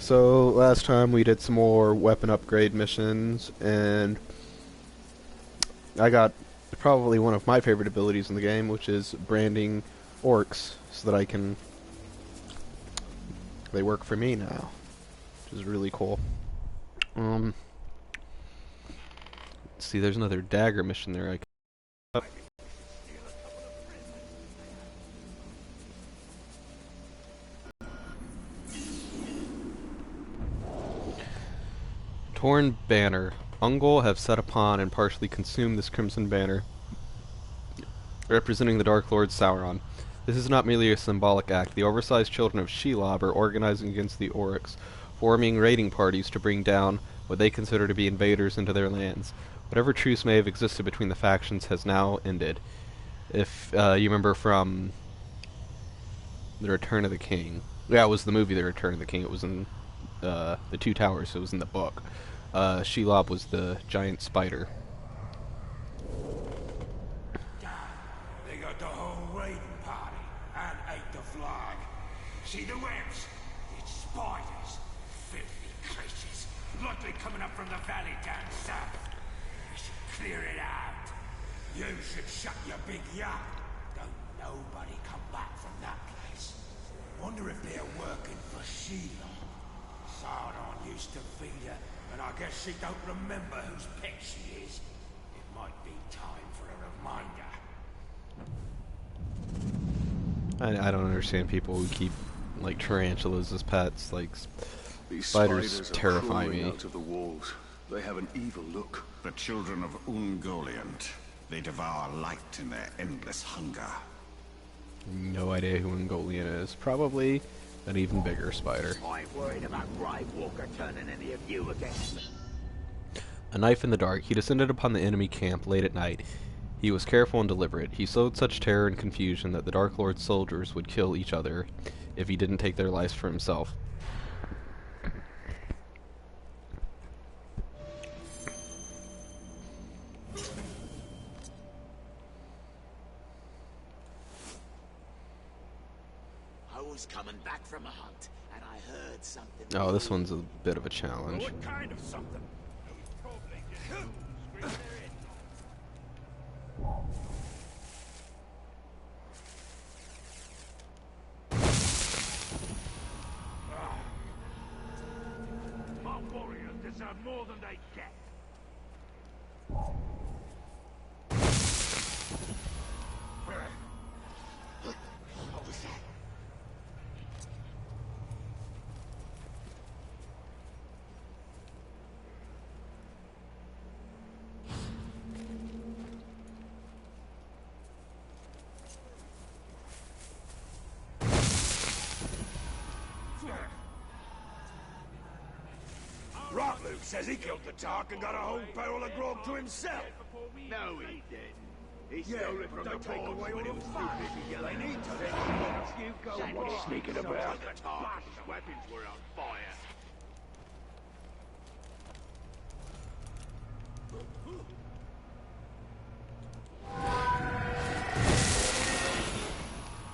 So last time we did some more weapon upgrade missions, and I got probably one of my favorite abilities in the game, which is branding orcs, so that I can... They work for me now, which is really cool. Let's see, there's another dagger mission there I can... Torn Banner. Ungol have set upon and partially consumed this crimson banner, representing the Dark Lord Sauron. This is not merely a symbolic act. The oversized children of Shelob are organizing against the Oryx, forming raiding parties to bring down what they consider to be invaders into their lands. Whatever truce may have existed between the factions has now ended. If you remember from The Return of the King. Yeah, it was the movie The Return of the King. It was in The Two Towers, so it was in the book. Shelob was the giant spider. They got the whole raiding party and ate the flag. See the webs? It's spiders. Filthy creatures. Likely coming up from the valley down south. We should clear it out. You should shut your big yap. Don't nobody come back from that place. Wonder if they're working for Sheila. Sauron used to feed her, and I guess she don't remember whose pet she is. It might be time for a reminder. I don't understand people who keep, like, tarantulas as pets. Like, These spiders are terrify crawling me. out of the walls. They have an evil look. The children of Ungoliant. They devour light in their endless hunger. No idea who Ungoliant is. Probably an even bigger spider. I ain't worried about Grave Walker turning any of you against me. A knife in the dark. He descended upon the enemy camp late at night. He was careful and deliberate. He sowed such terror and confusion that the Dark Lord's soldiers would kill each other if he didn't take their lives for himself. I was coming back from a hunt, and I heard something. Oh, this one's a bit of a challenge. What kind of something? Probably just scream their heads off. My warriors deserve more than they get. What was that? Luke says he killed the Tark and got a whole barrel of grog to himself. No, he didn't. He Yeah, stole it from don't the take boys away when all he was the too fun. busy yelling. They need to. You go What are you sneaking about? The Tark's weapons were on fire.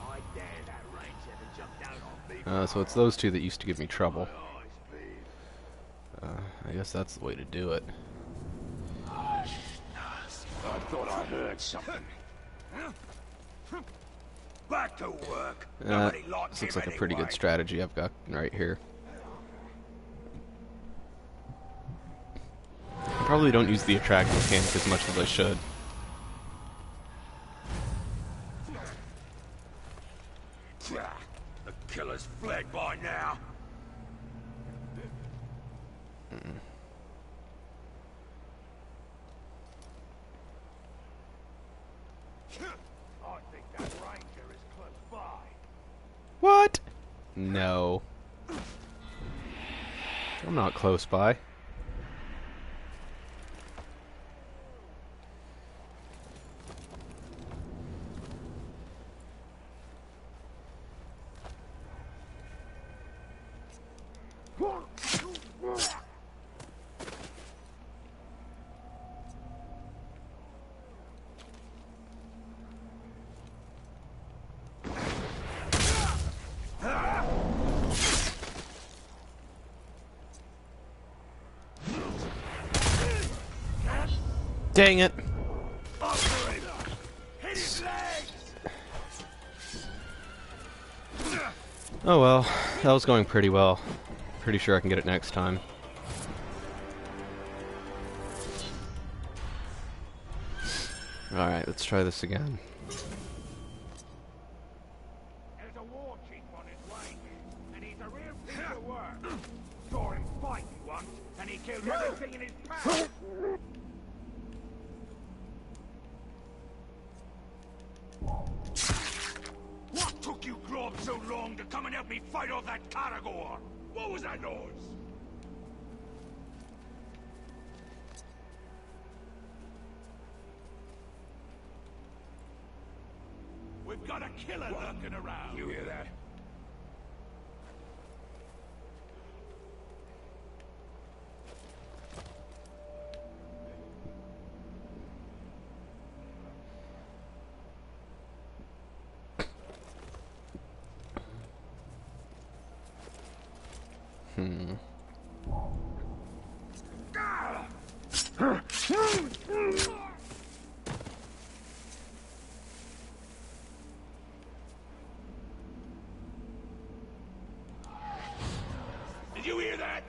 I dare that ranger to jump down on me. So it's those two that used to give me trouble. I guess that's the way to do it. I thought I heard something. Back to work. Nobody likes This looks him like a pretty anyway. good strategy I've got right here. I probably don't use the attract mechanic as much as I should. The killer's fled by now. I think that ranger is close by. What? No. I'm not close by. Dang it! After him! Hit his legs! Oh well, that was going pretty well. Pretty sure I can get it next time. Alright, let's try this again. There's a war chief on his way, and he's a real piece of work. Saw him fight once, and he killed everything in his path. What took you globs so long to come and help me fight off that Caragor? What was that noise? We've got a killer lurking around. You hear that? Did you hear that?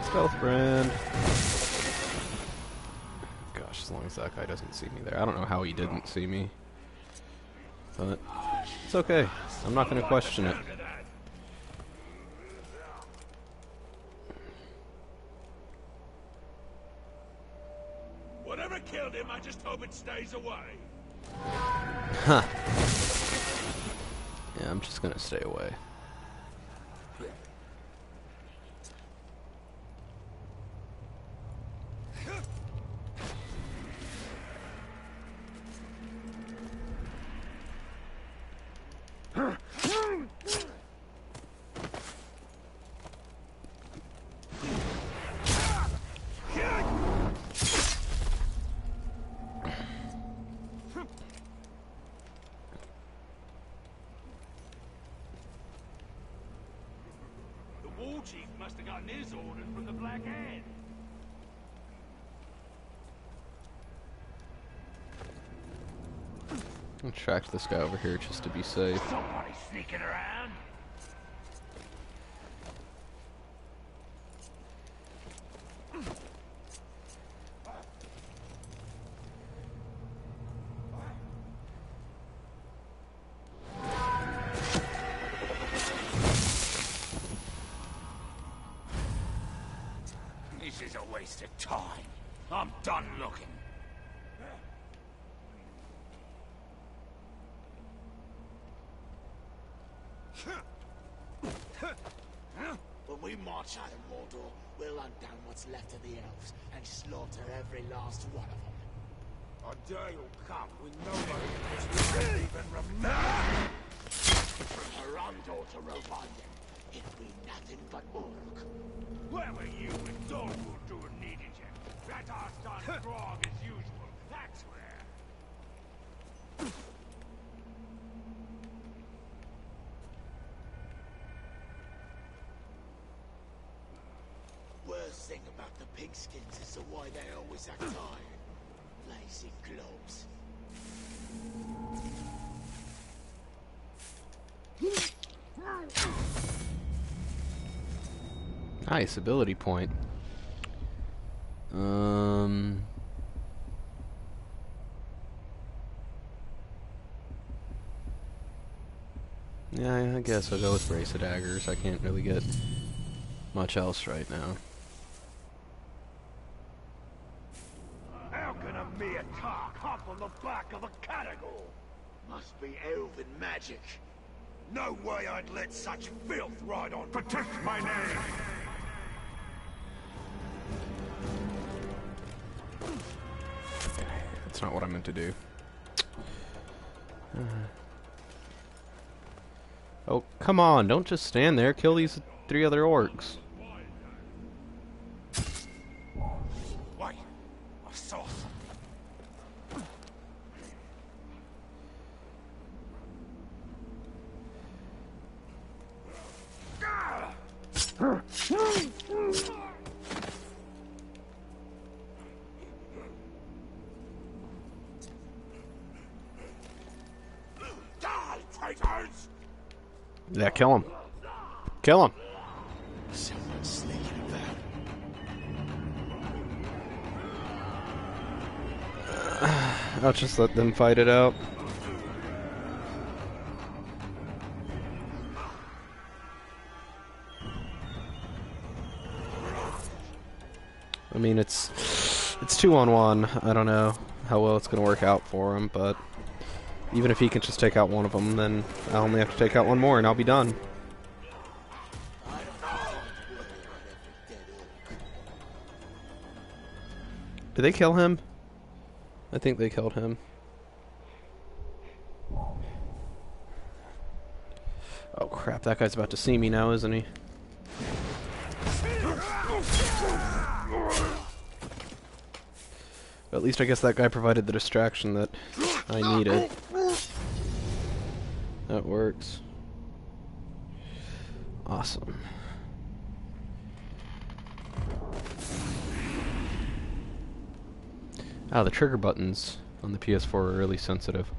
Stealth brand. Gosh, as long as that guy doesn't see me there. I don't know how he didn't see me. But it's okay. I'm not going to question it. Whatever killed him, I just hope it stays away. Huh. Yeah, I'm just going to stay away. The war chief must have gotten his orders from the Black Hand. I'll track this guy over here just to be safe. Somebody sneaking around. This is a waste of time. I'm done looking. When we march out of Mordor, we'll hunt down what's left of the elves and slaughter every last one of them. A day will come when nobody in this world even remember. Arundel to revive them. It'll be nothing but orc. Where were you when Dorwood doing needed you? That our son Grog as usual. That's where. Worst thing about the pigskins is the way they always act tired. Lazy globes. Nice ability point. Yeah, I guess I'll go with Brace of Daggers. I can't really get much else right now. How can a mere tark hop on the back of a Caragor? Must be elven magic. No way I'd let such filth ride on. Protect my name! That's not what I meant to do. Oh, come on, don't just stand there. Kill these 3 other orcs. Wait, I saw something. traitors! Yeah, kill him. Kill him. Someone's sneaking about. I'll just let them fight it out. I mean, it's 2-on-1. I don't know how well it's going to work out for him, but even if he can just take out one of them, then I only have to take out one more and I'll be done. Did they kill him? I think they killed him. Oh crap, that guy's about to see me now, isn't he? At least I guess that guy provided the distraction that I needed. That works. Awesome. Ah, the trigger buttons on the PS4 are really sensitive.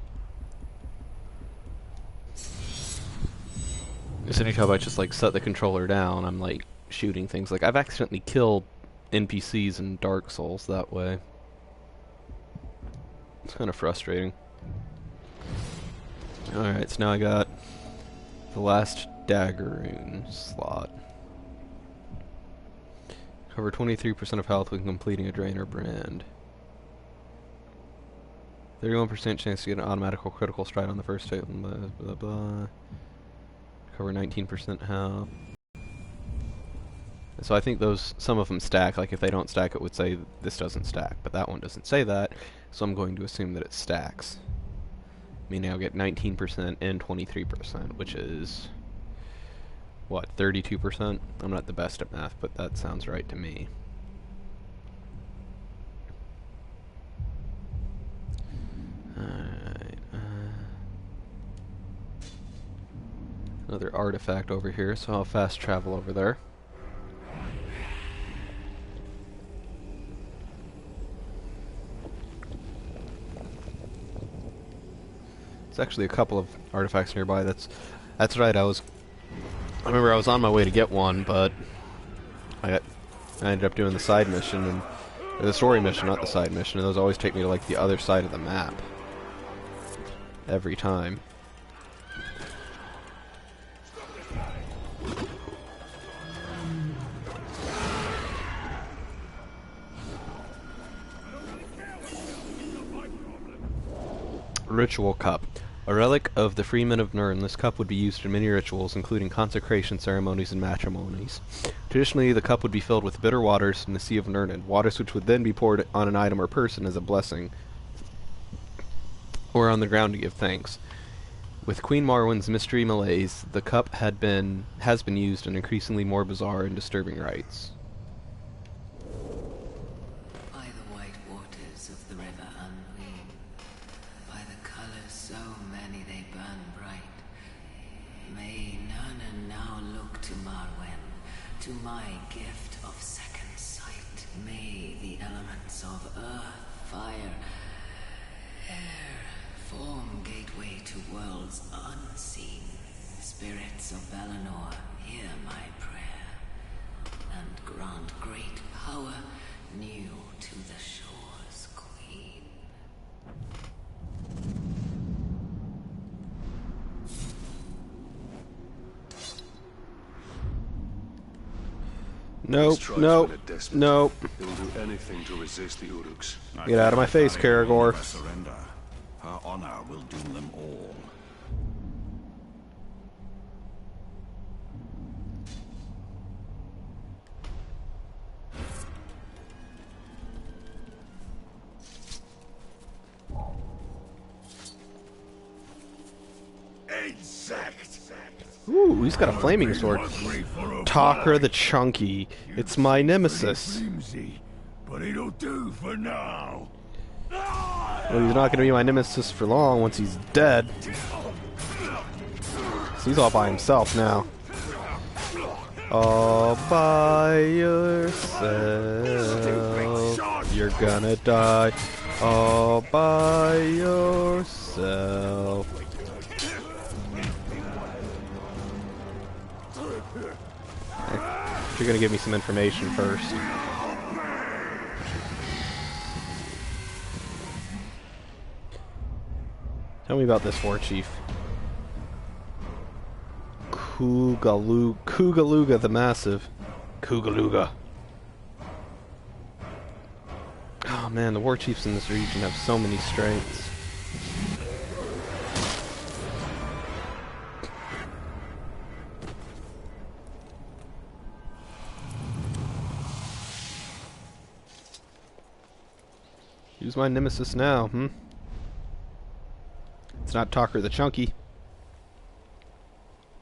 Because anytime I just like set the controller down, I'm like shooting things. Like I've accidentally killed NPCs in Dark Souls that way. It's kind of frustrating. Alright, so now I got the last dagger rune slot. Cover 23% of health when completing a drain or brand. 31% chance to get an automatic or critical strike on the first hit. Blah, blah, blah. Cover 19% health. So I think some of them stack. Like if they don't stack, it would say this doesn't stack. But that one doesn't say that, so I'm going to assume that it stacks. Meaning I'll get 19% and 23%, which is what, 32%? I'm not the best at math, but that sounds right to me. Alright. Another artifact over here, so I'll fast travel over there. There's actually a couple of artifacts nearby. That's right. I remember I was on my way to get one, but I ended up doing the side mission and the story mission, not the side mission. And those always take me to like the other side of the map every time. Ritual Cup. A relic of the freemen of Nirn, this cup would be used in many rituals, including consecration ceremonies and matrimonies. Traditionally, the cup would be filled with bitter waters from the Sea of Nirn, waters which would then be poured on an item or person as a blessing, or on the ground to give thanks. With Queen Marwen's mystery malaise, the cup has been used in increasingly more bizarre and disturbing rites. By the white waters of the river Unween, by the colors so many they burn bright, may Nirn now look to Marwen, to my gift of second sight. May the elements of earth, fire, air form gateway to worlds unseen. Spirits of Valinor, hear my prayer, and grant great power new to the shore's queen. Nope, nope, nope. They will do anything to resist the Uruks. Get out of my face, Karagor. Surrender. Her honor will doom them all. Insect! Ooh, he's got a flaming sword. Talker the Chunky. It's my nemesis. Flimsy, but it'll do for now. Well, he's not going to be my nemesis for long once he's dead. So he's all by himself now. All by yourself. You're gonna die. All by yourself. You're gonna give me some information first. Tell me about this war chief. Kugaluga the Massive. Kugaluga. Oh man, the war chiefs in this region have so many strengths. Who's my nemesis now, It's not Talker the Chunky.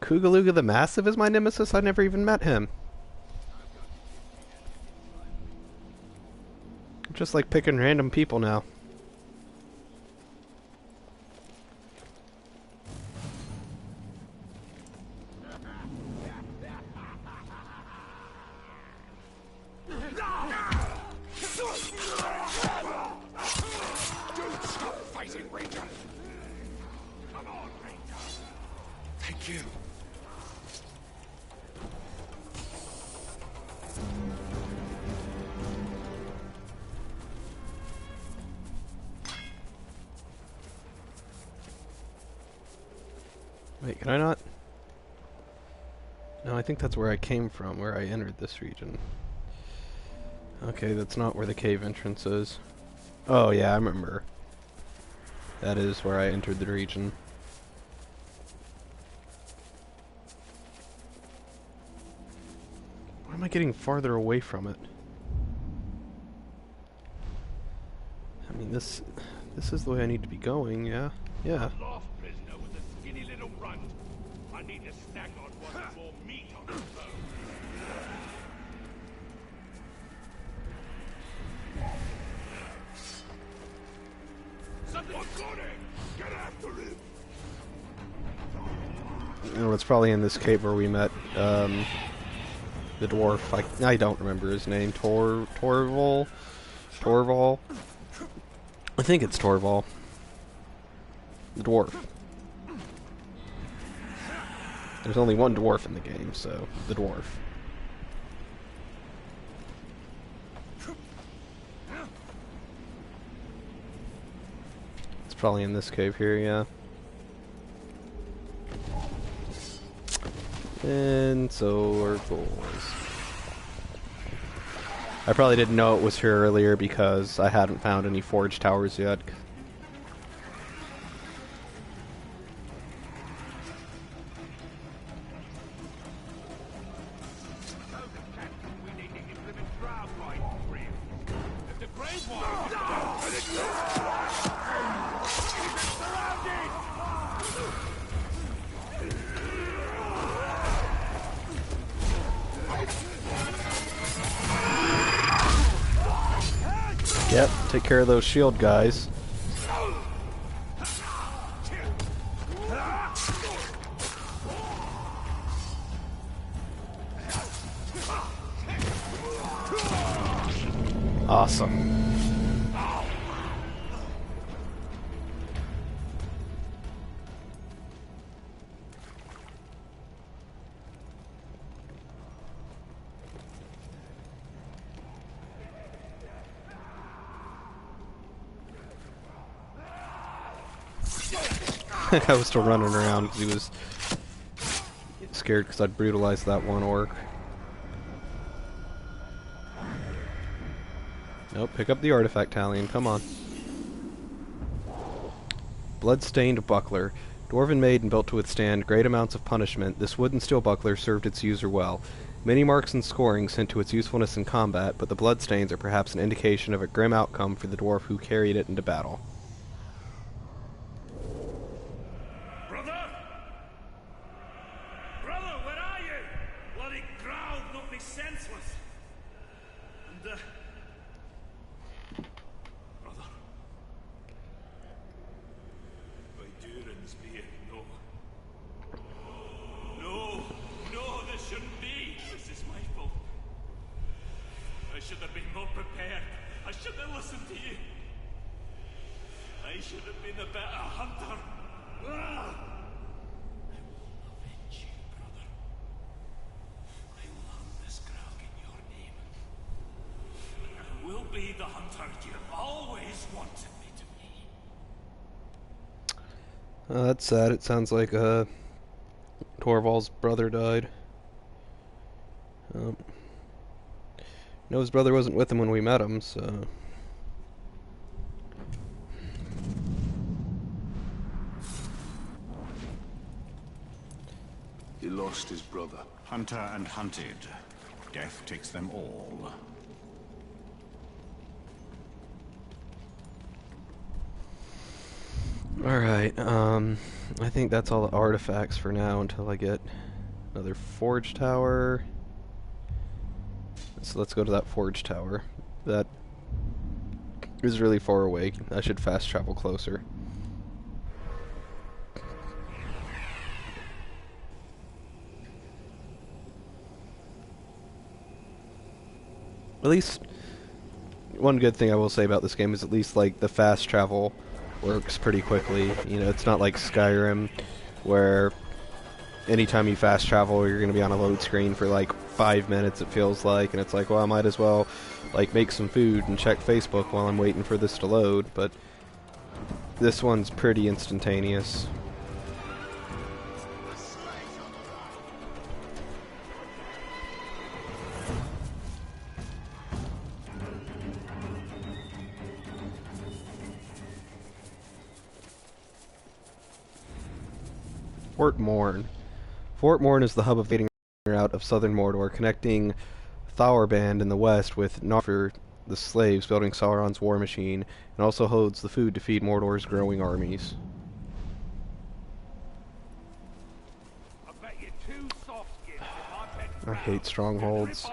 Kugaluga the Massive is my nemesis? I never even met him. I'm just like picking random people now. Thank you. Wait, can I not? No, I think that's where I came from, where I entered this region. Okay, that's not where the cave entrance is. Oh yeah, I remember. That is where I entered the region. Why am I getting farther away from it? I mean, this is the way I need to be going, yeah? Yeah. Lost prisoner with a skinny little runt. I need to snack on one more meat on the bone. Something's got him! Get after him! You know, it's probably in this cave where we met, the dwarf. I don't remember his name. Torval? I think it's Torval. The dwarf. There's only one dwarf in the game, so the dwarf. It's probably in this cave here, yeah. And so our goals. I probably didn't know it was here earlier because I hadn't found any forge towers yet. Yep, take care of those shield guys. Awesome. I was still running around because he was scared because I'd brutalized that one orc. Nope, pick up the artifact, Talion, come on. Blood-stained buckler. Dwarven made and built to withstand great amounts of punishment, this wood and steel buckler served its user well. Many marks and scorings hint to its usefulness in combat, but the bloodstains are perhaps an indication of a grim outcome for the dwarf who carried it into battle. I should have been more prepared. I should have listened to you. I should have been a better hunter. I will avenge you, brother. I will hunt this growl That's sad. It sounds like Torvald's brother died. Um, no, his brother wasn't with him when we met him, so... He lost his brother. Hunter and hunted. Death takes them all. Alright, I think that's all the artifacts for now until I get another forge tower. So let's go to that forge tower. That is really far away. I should fast travel closer. At least, one good thing I will say about this game is at least, like, the fast travel works pretty quickly. You know, it's not like Skyrim, where anytime you fast travel, you're going to be on a load screen for, like, 5 minutes, it feels like, and it's like, well, I might as well, like, make some food and check Facebook while I'm waiting for this to load, but this one's pretty instantaneous. Fort Morn. Fort Morn is the hub of the trading route of southern Mordor, connecting Thauerband in the west with Narfor, the slaves building Sauron's war machine, and also holds the food to feed Mordor's growing armies. I hate strongholds.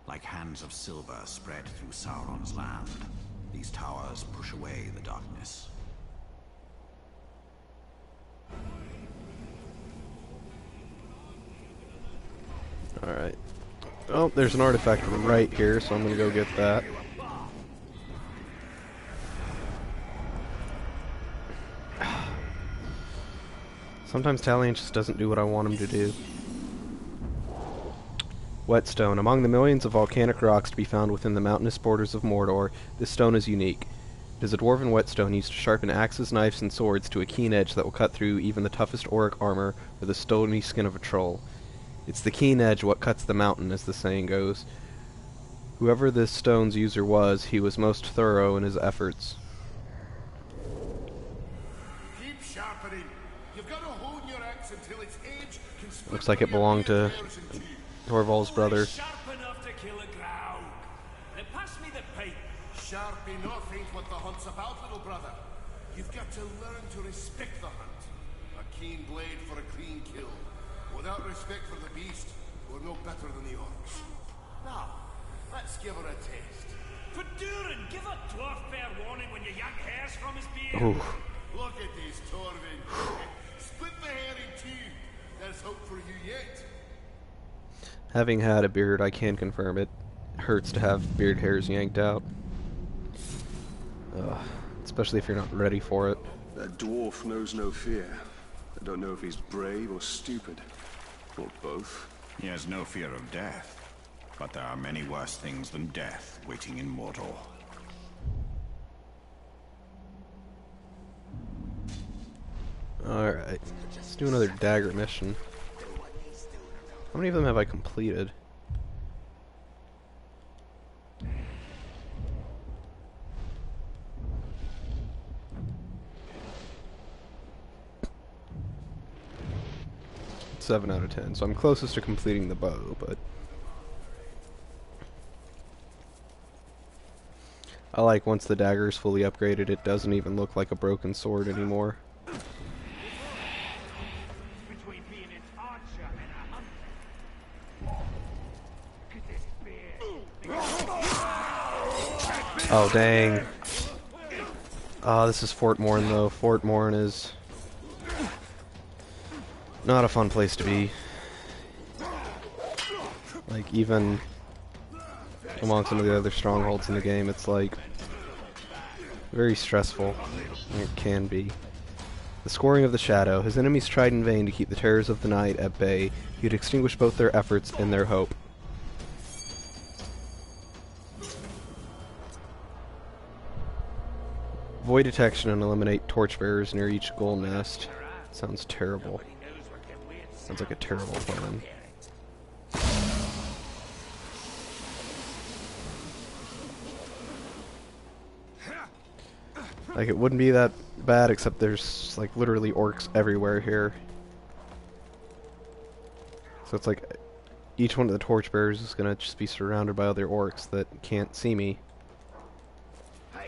Like hands of silver spread through Sauron's land, these towers push away the darkness. Alright. Oh, there's an artifact right here, so I'm gonna go get that. Sometimes Talion just doesn't do what I want him to do. Whetstone. Among the millions of volcanic rocks to be found within the mountainous borders of Mordor, this stone is unique. It is a dwarven whetstone used to sharpen axes, knives, and swords to a keen edge that will cut through even the toughest auric armor or the stony skin of a troll. It's the keen edge what cuts the mountain, as the saying goes. Whoever this stone's user was, he was most thorough in his efforts. Keep sharpening. You've got to hone your axe until its edge can split. Looks like it belonged to Torvald's brother. Sharp enough to kill a growl. Then pass me the pipe. Sharp enough ain't what the hunt's about, little brother. You've got to learn to respect the hunt. A keen blade for a clean kill. Without respect for the beast, we're no better than the orcs. Now, let's give her a taste. For Durin, give a dwarf fair warning when you yank hairs from his beard. Ooh. Look at this, Torvin. Split the hair in two. There's hope for you yet. Having had a beard, I can confirm it hurts to have beard hairs yanked out. Especially if you're not ready for it. That dwarf knows no fear. I don't know if he's brave or stupid. Or both. He has no fear of death, but there are many worse things than death waiting in Mordor. Alright, let's do another dagger mission. How many of them have I completed? Seven out of 10, so I'm closest to completing the bow, but I like once the dagger is fully upgraded, it doesn't even look like a broken sword anymore. Between being an archer and a hunter. Oh, dang. Oh, this is Fort Morn, though. Fort Morn is not a fun place to be. Like, even among some of the other strongholds in the game, it's like Very stressful. It can be. The scoring of the shadow. His enemies tried in vain to keep the terrors of the night at bay. He would extinguish both their efforts and their hope. Avoid detection and eliminate torchbearers near each ghoul nest. Sounds terrible. Sounds like a terrible plan. Like, it wouldn't be that bad, except there's, like, literally orcs everywhere here. So it's like, each one of the torchbearers is gonna just be surrounded by other orcs that can't see me.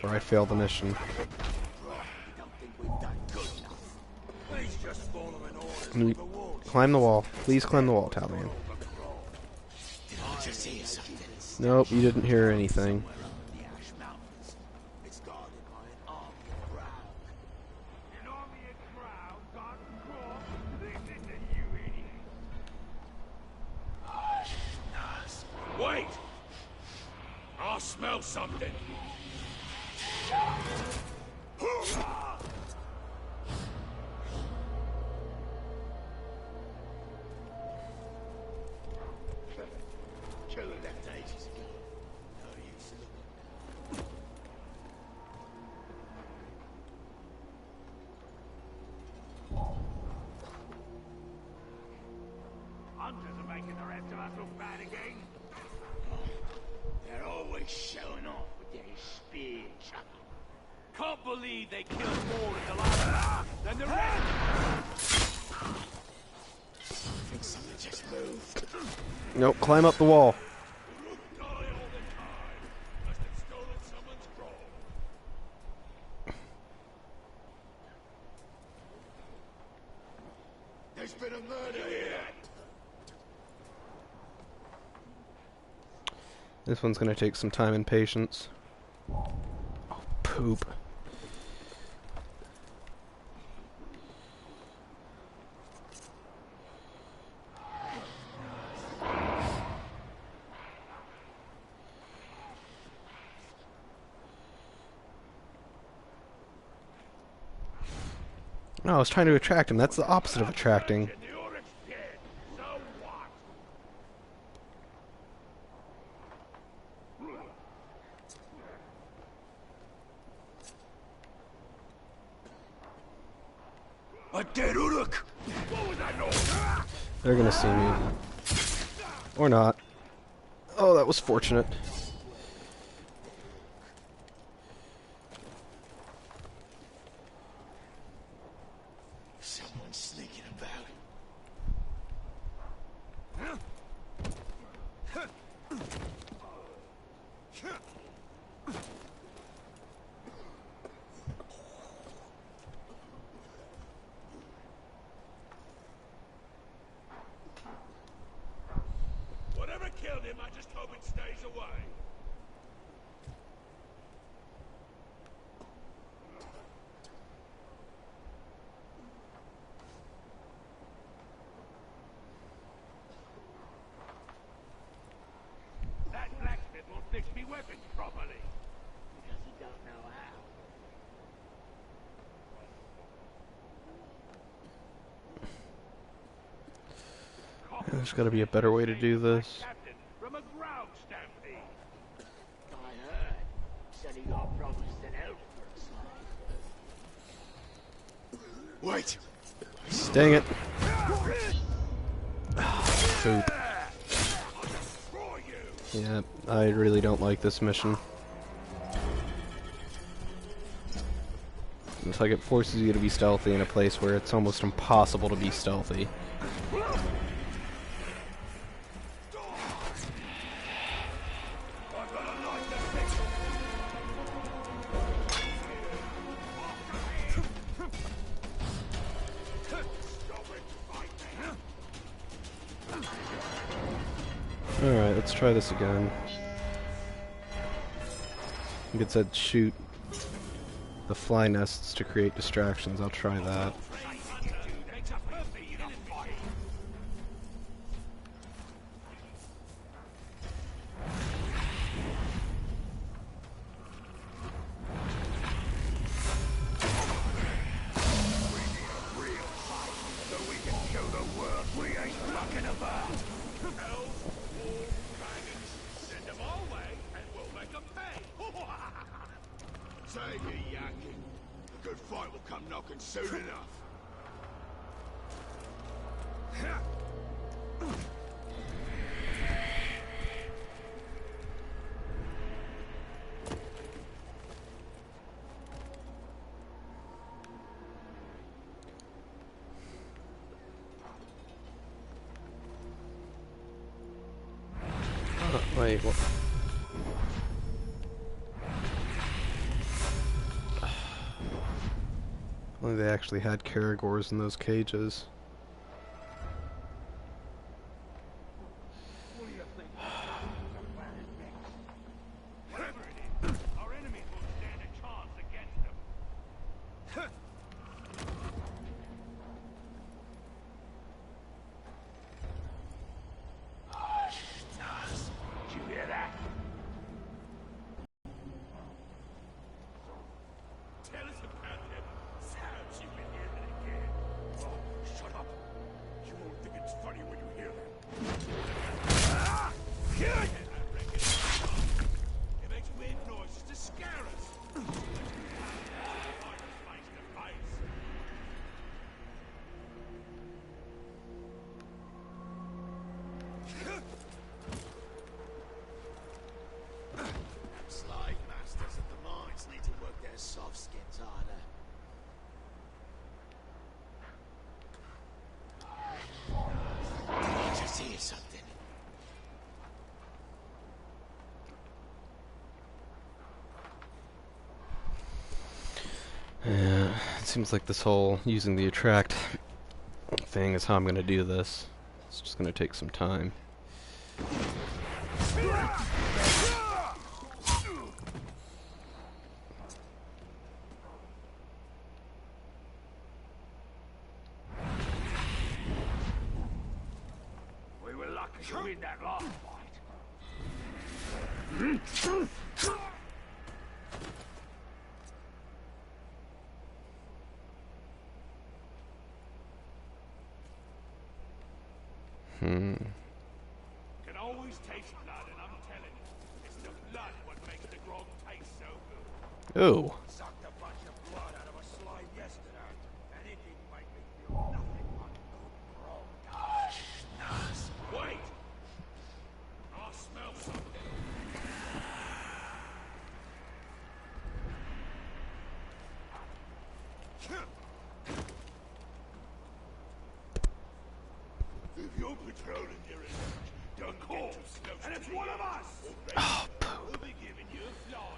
Or I fail the mission. Climb the wall. Please climb the wall, Talion. Nope, you didn't hear anything. Wait! I smell something. Hunters are making the rest of us look bad again. They're always showing off with their spear chucking. Can't believe they killed more in the last half than the rest. I think something just moved. Nope, climb up the wall. Die all the time. Must have stolen someone's grove. There's been a murder here. This one's gonna take some time and patience. Oh, poop. No, I was trying to attract him. That's the opposite of attracting. The Oryx dead. So what? A dead Uruk! What was that noise? They're gonna see me. Or not. Oh, that was fortunate. Someone's sneaking about. Whatever killed him, I just hope it stays away. That blacksmith will fix me weapons properly. Because he don't know how. There's gotta be a better way to do this. Captain from a ground stampede. I heard. Said he got promised an elf for a slave. Wait. Dang it. Poop. Yeah, I really don't like this mission. It's like it forces you to be stealthy in a place where it's almost impossible to be stealthy. Alright, let's try this again. I think it said shoot the fly nests to create distractions. I'll try that. good fight will come knocking soon enough. Wait, what? Only they actually had Caragors in those cages. Whatever it is, our enemies won't stand a chance against them. Did you hear that? Tell us about them sounds you've been hearing again. Oh, shut up. You won't think it's funny when you hear them. Ah! I reckon. It makes weird noises to scare us. Fight us face to face. Slave masters of the mines need to work their soft skins harder. Did you just hear something? Yeah, it seems like this whole using the attract thing is how I'm gonna do this. It's just gonna take some time. We were lucky to win that last fight. Can always taste blood, and I'm telling you, it's the blood what makes the grog taste so good. Oh, Sucked a bunch of blood out of a slave yesterday, and it didn't make me feel nothing but good grog. Wait! I smell something. If you're patrolling your area, don't get too close. And it's one of us! oh, We'll be giving you a flying.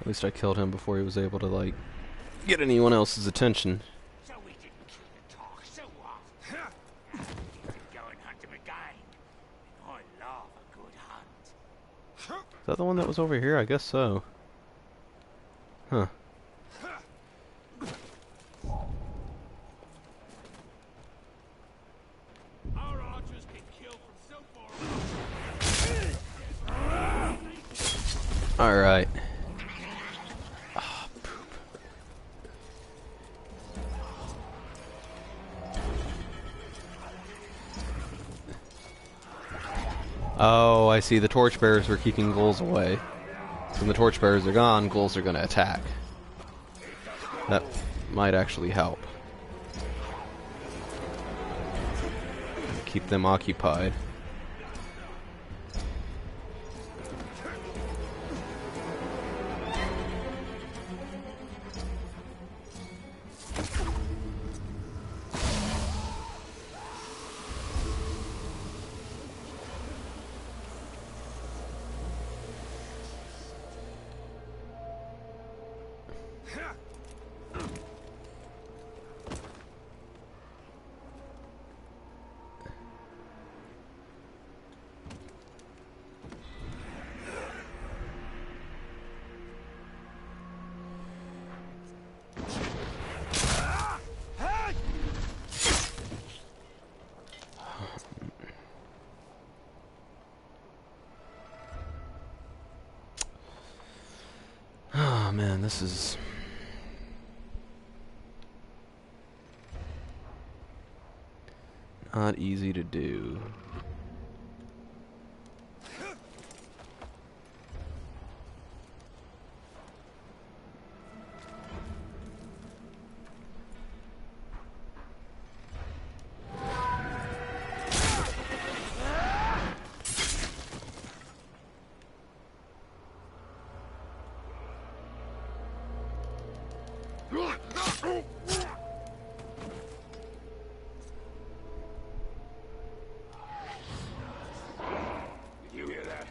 at least I killed him before he was able to like get anyone else's attention. So we didn't kill the talk, so what? We can go and hunt him again. I love a good hunt. Is that the one that was over here? I guess so. Huh. Our archers can kill from so far away. Alright. Oh, I see. The torchbearers were keeping ghouls away. So when the torchbearers are gone, ghouls are going to attack. That might actually help. Keep them occupied. Oh man, this is... Not easy to do. Did you hear that?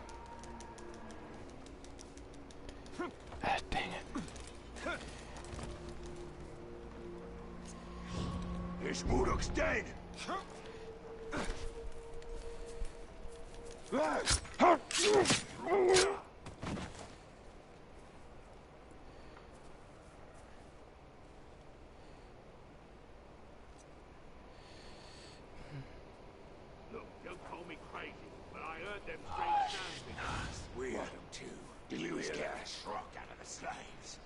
Ah, dang it. This Mordor's dead. Look, don't call me crazy, but I heard them strange sounds. We heard them too. Did you hear that? Struck out of the slaves.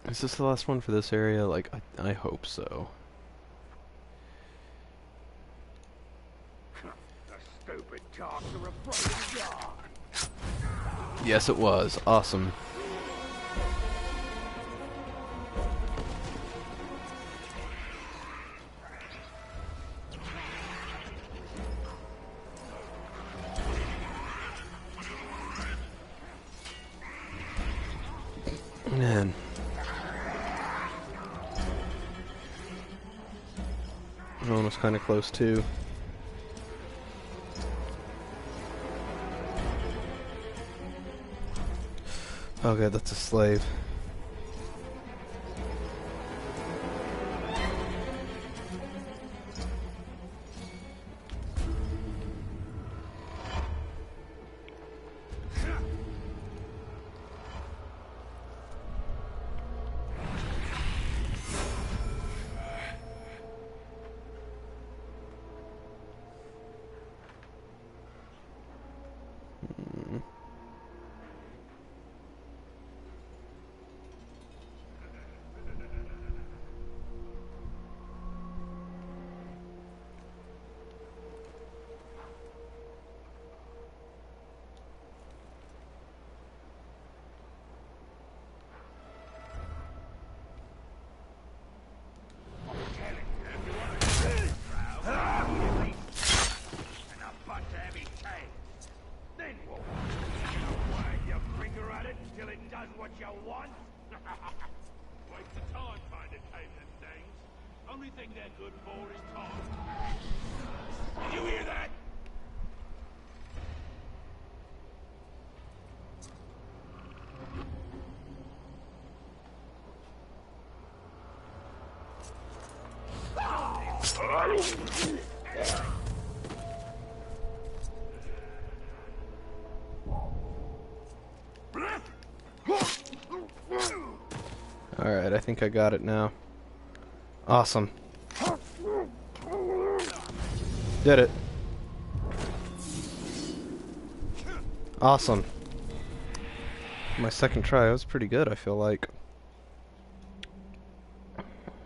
Is this the last one for this area? Like, I hope so. The stupid cocks are afraid of God. Yes, it was. Awesome. Man. That one was kind of close too. Okay, that's a slave. Only thing they're good for is time. Did you hear that? Alright, I think I got it now. Awesome. Did it. Awesome. My second try was pretty good, I feel like.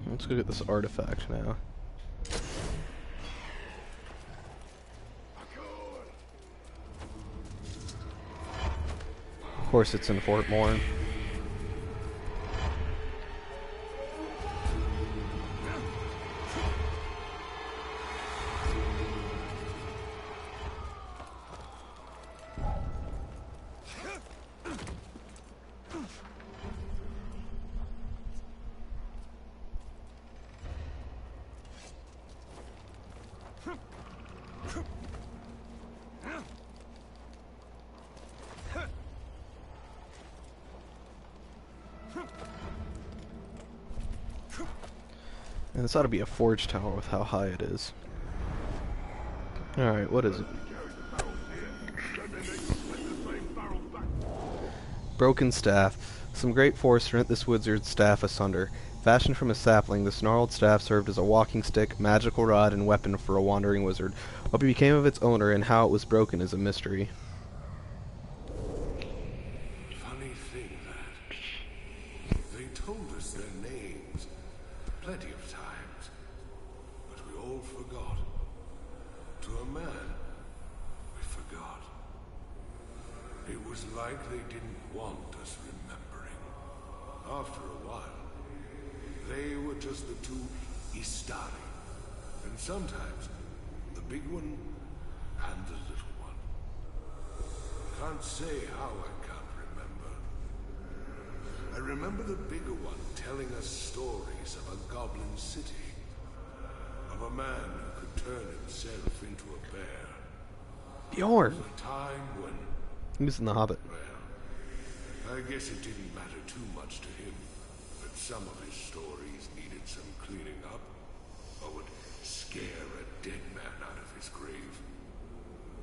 Let's go get this artifact now. Of course it's in Fort Morn. And this ought to be a forge tower with how high it is. Alright, what is it? Broken staff. Some great force rent this wizard's staff asunder. Fashioned from a sapling, the snarled staff served as a walking stick, magical rod, and weapon for a wandering wizard. What became of its owner and how it was broken is a mystery. Funny thing that they told us their names plenty of times. was like they didn't want us remembering. After a while, they were just the two Istari. And sometimes, the big one and the little one. Can't say how I can't remember. I remember the bigger one telling us stories of a goblin city. Of a man who could turn himself into a bear. Bjorn! There was a time when, He was in The Hobbit. well, I guess it didn't matter too much to him that some of his stories needed some cleaning up, or would scare a dead man out of his grave.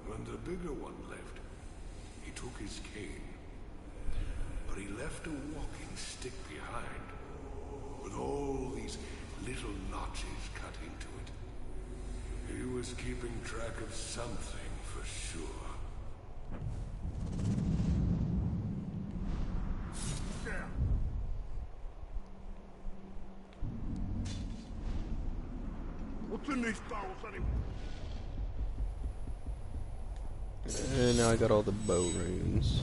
When the bigger one left, he took his cane, but he left a walking stick behind, with all these little notches cut into it. He was keeping track of something for sure. What's in these barrels anyway? And now I got all the bow runes.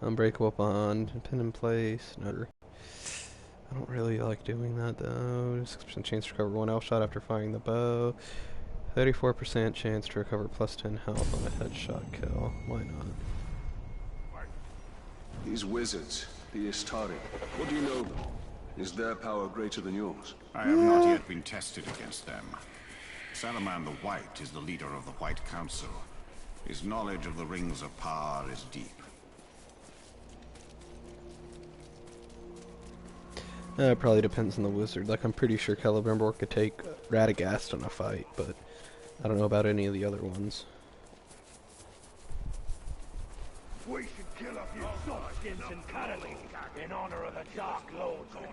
Unbreakable bond, pin in place, another. I don't really like doing that though. 6% chance to recover 1 elf shot after firing the bow. 34% chance to recover plus 10 health on a headshot kill. Why not? These wizards, the Istari, what do you know of them? Is their power greater than yours? I have not yet been tested against them. Saruman the White is the leader of the White Council. His knowledge of the Rings of Power is deep. It probably depends on the wizard. Like, I'm pretty sure Celebrimbor could take Radagast in a fight, but I don't know about any of the other ones. We should kill a few soft-skins and cuddly in honor of the Dark Lord's return.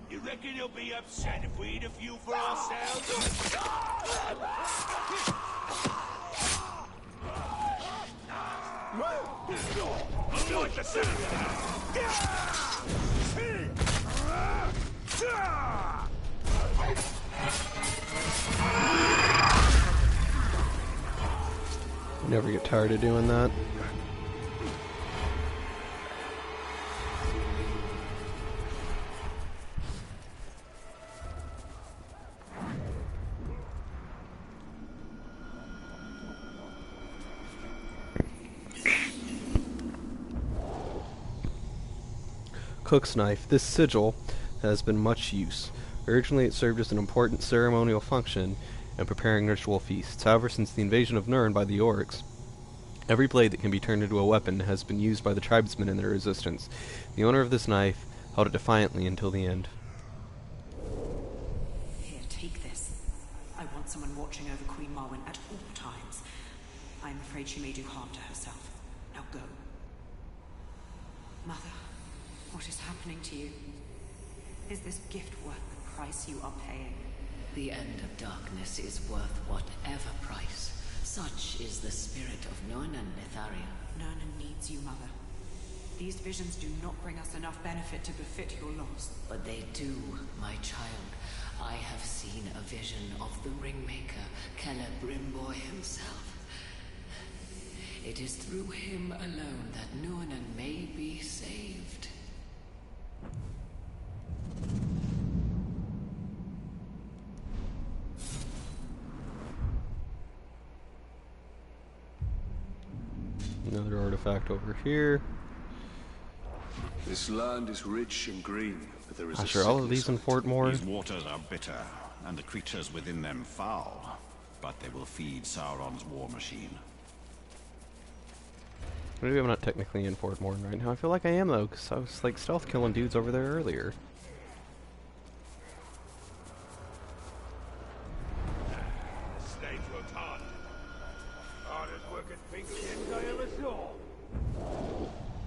You reckon he'll be upset if we eat a few for ourselves? I like the sound of that. Never get tired of doing that. Cook's knife. This sigil has been much use. Originally it served as an important ceremonial function in preparing ritual feasts. However, since the invasion of Nirn by the orcs, every blade that can be turned into a weapon has been used by the tribesmen in their resistance. The owner of this knife held it defiantly until the end. Here, take this. I want someone watching over Queen Marwen at all times. I'm afraid she may do harm to herself. Now go. Mother, what is happening to you? Is this gift worth the price you are paying? The end of darkness is worth whatever price. Such is the spirit of Nirn and Netharia. Nirn needs you, Mother. These visions do not bring us enough benefit to befit your loss. But they do, my child. I have seen a vision of the Ringmaker, Celebrimbor himself. It is through him alone that Nurnan may be saved. Another artifact over here. This land is rich and green, but there is I'm a sure all of sickness these in on it. Fort Moore. These waters are bitter, and the creatures within them foul. But they will feed Sauron's war machine. Maybe I'm not technically in Fort Morton right now. I feel like I am though, because I was like stealth killing dudes over there earlier. The slaves worked hard. Hardest working finger I ever saw.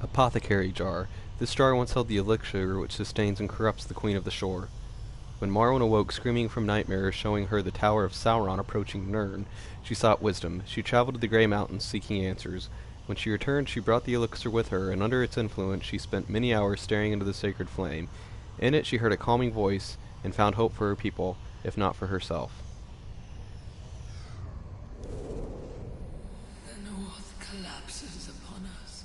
Apothecary jar. This jar once held the elixir which sustains and corrupts the Queen of the Shore. When Marwen awoke screaming from nightmares showing her the Tower of Sauron approaching Nirn, she sought wisdom. She traveled to the Grey Mountains seeking answers. When she returned, she brought the elixir with her, and under its influence she spent many hours staring into the sacred flame. In it, she heard a calming voice and found hope for her people, if not for herself. The north collapses upon us.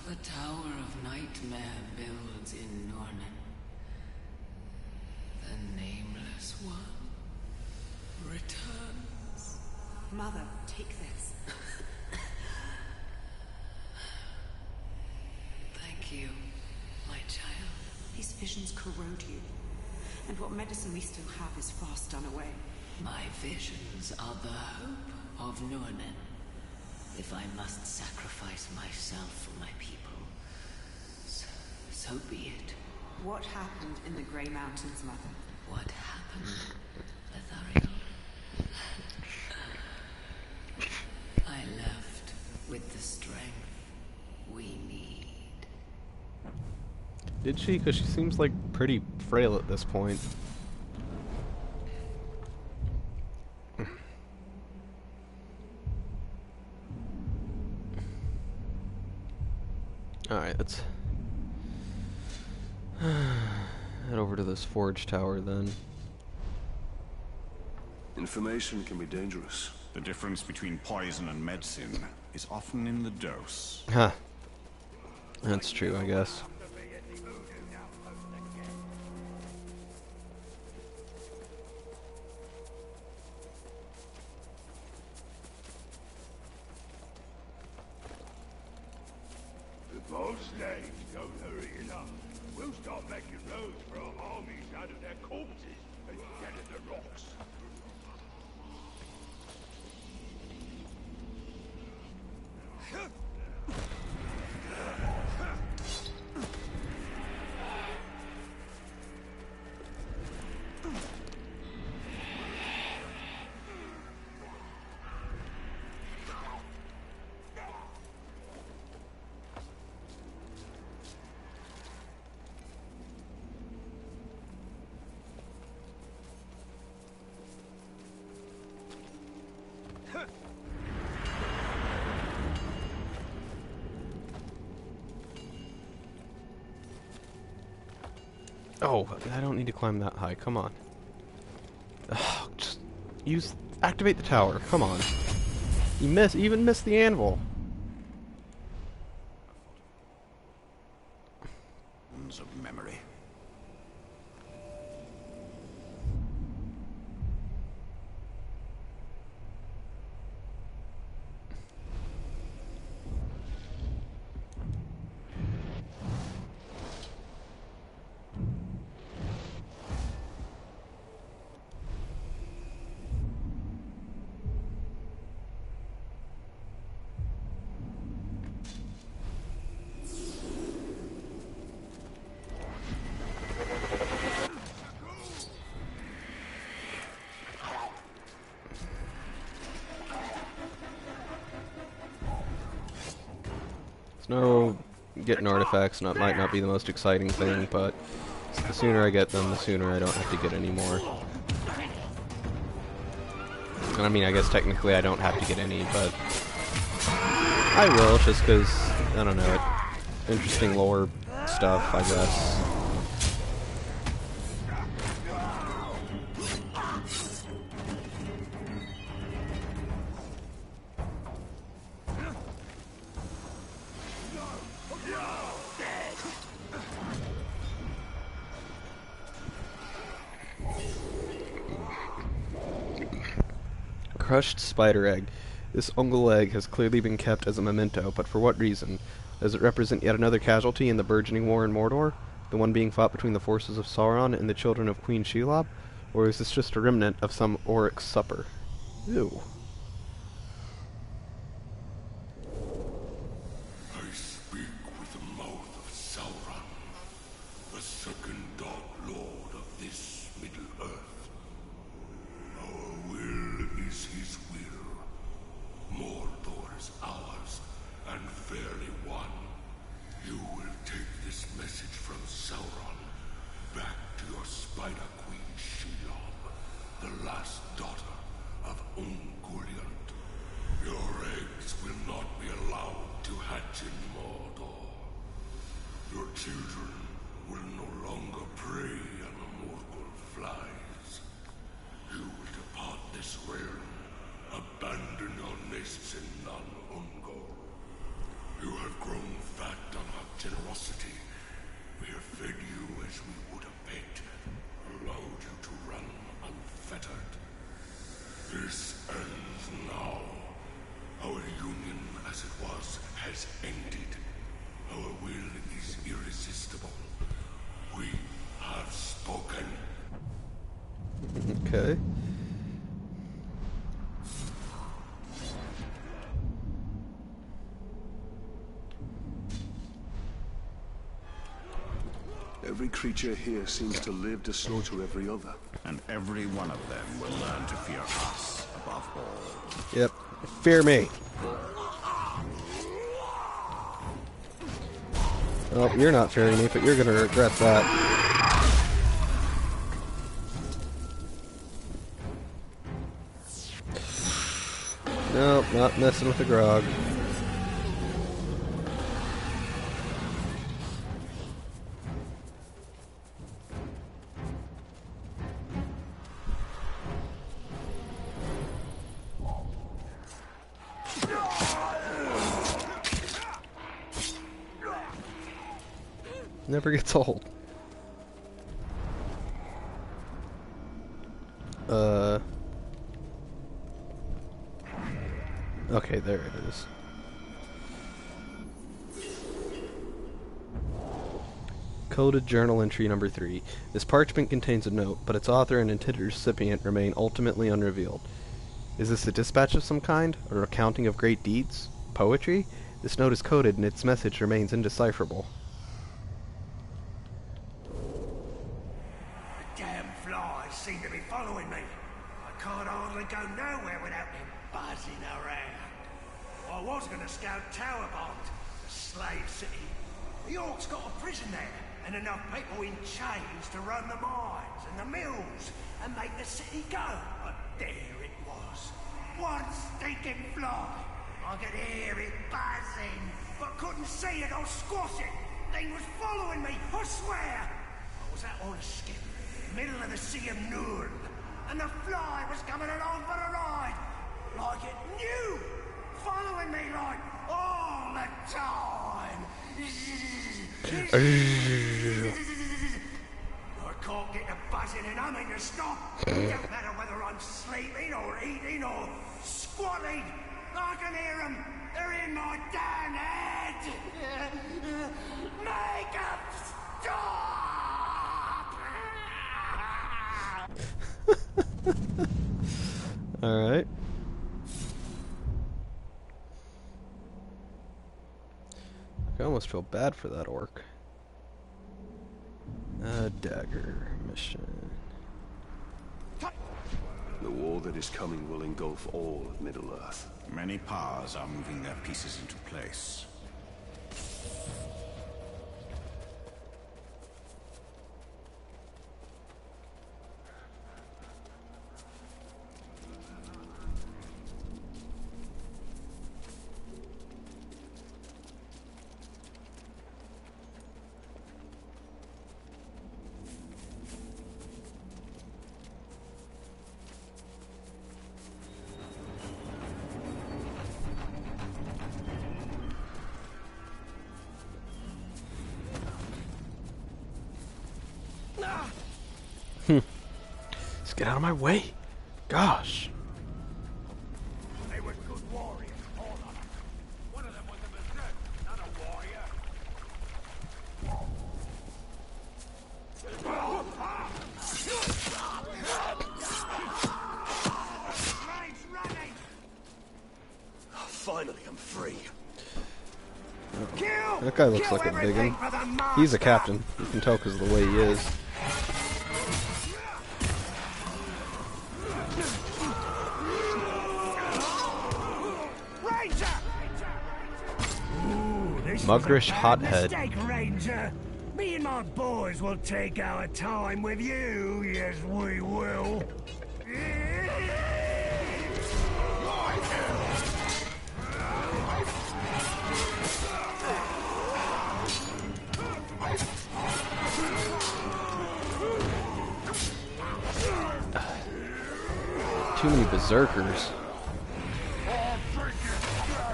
The Tower of Nightmare builds in Nornen. The Nameless One returns. Mother, take this. Thank you, my child. These visions corrode you. And what medicine we still have is fast done away. My visions are the hope of Nornen. If I must sacrifice myself for my people, so be it. What happened in the Grey Mountains, Mother? What happened, Lethariel? I left with the strength we need. Did she? Because she seems like pretty frail at this point. Alright, let's head over to this forge tower then. Information can be dangerous. The difference between poison and medicine is often in the dose. Huh. That's true, I guess. If those slaves don't hurry it up, we'll start making roads for our armies out of their corpses instead of the rocks. Oh, I don't need to climb that high. Come on. Ugh, just activate the tower. Come on. You even missed the anvil. Of memory. No, getting artifacts might not be the most exciting thing, but the sooner I get them, the sooner I don't have to get any more. And I mean, I guess technically I don't have to get any, but I will, just because, I don't know, interesting lore stuff, I guess. Crushed spider egg. This ungle egg has clearly been kept as a memento, but for what reason? Does it represent yet another casualty in the burgeoning war in Mordor? The one being fought between the forces of Sauron and the children of Queen Shelob? Or is this just a remnant of some Oryx supper? Ew. I speak with the mouth of Sauron, the second Dark Lord of this Middle Earth. Our will is his will. Mordor is ours, and fairly won. You will take this message from Sauron back to your Spider Queen Shelob, the last daughter of Ungoliant. Your eggs will not be allowed to hatch in Mordor. Your children will no longer as it was has ended. Our will is irresistible. We have spoken. Okay. Every creature here seems to live to slaughter every other. And every one of them will learn to fear us above all. Yep. Fear me. Oh, you're not fearing me, but you're gonna regret that. Nope, not messing with the grog. Never gets old. Okay, there it is. Coded journal entry number 3. This parchment contains a note, but its author and intended recipient remain ultimately unrevealed. Is this a dispatch of some kind? Or a recounting of great deeds? Poetry? This note is coded and its message remains indecipherable. Damn flies seem to be following me. I can't hardly go nowhere without them buzzing around. I was going to scout Tower Bond, the slave city. The Orcs got a prison there, and enough people in chains to run the mines and the mills and make the city go. But there it was. One stinking fly. I could hear it buzzing, but couldn't see it or squash it. Thing was following me, I swear. I was out on a skip, middle of the Sea of Nurn, and the fly was coming along for a ride. Like it knew. Following me like all the time. I can't get the buzzing and humming to stop. Don't matter whether I'm sleeping or eating or squatting. I can hear them. They're in my damn head. Make them stop. Alright. I almost feel bad for that orc. Dagger mission. The war that is coming will engulf all of Middle-earth. Many powers are moving their pieces into place. Just get out of my way. Gosh. They were good warriors, all of them. One of them was a berserker, not a warrior. Raid's running! Finally, I'm free. Kill! That guy looks Kill like a everything biggin. for the He's a master! captain. You can tell because of the way he is. Ranger! Ooh, this Mugrish was a bad hothead. mistake, Ranger. Me and my boys will take our time with you. Yes, we will. Too many berserkers.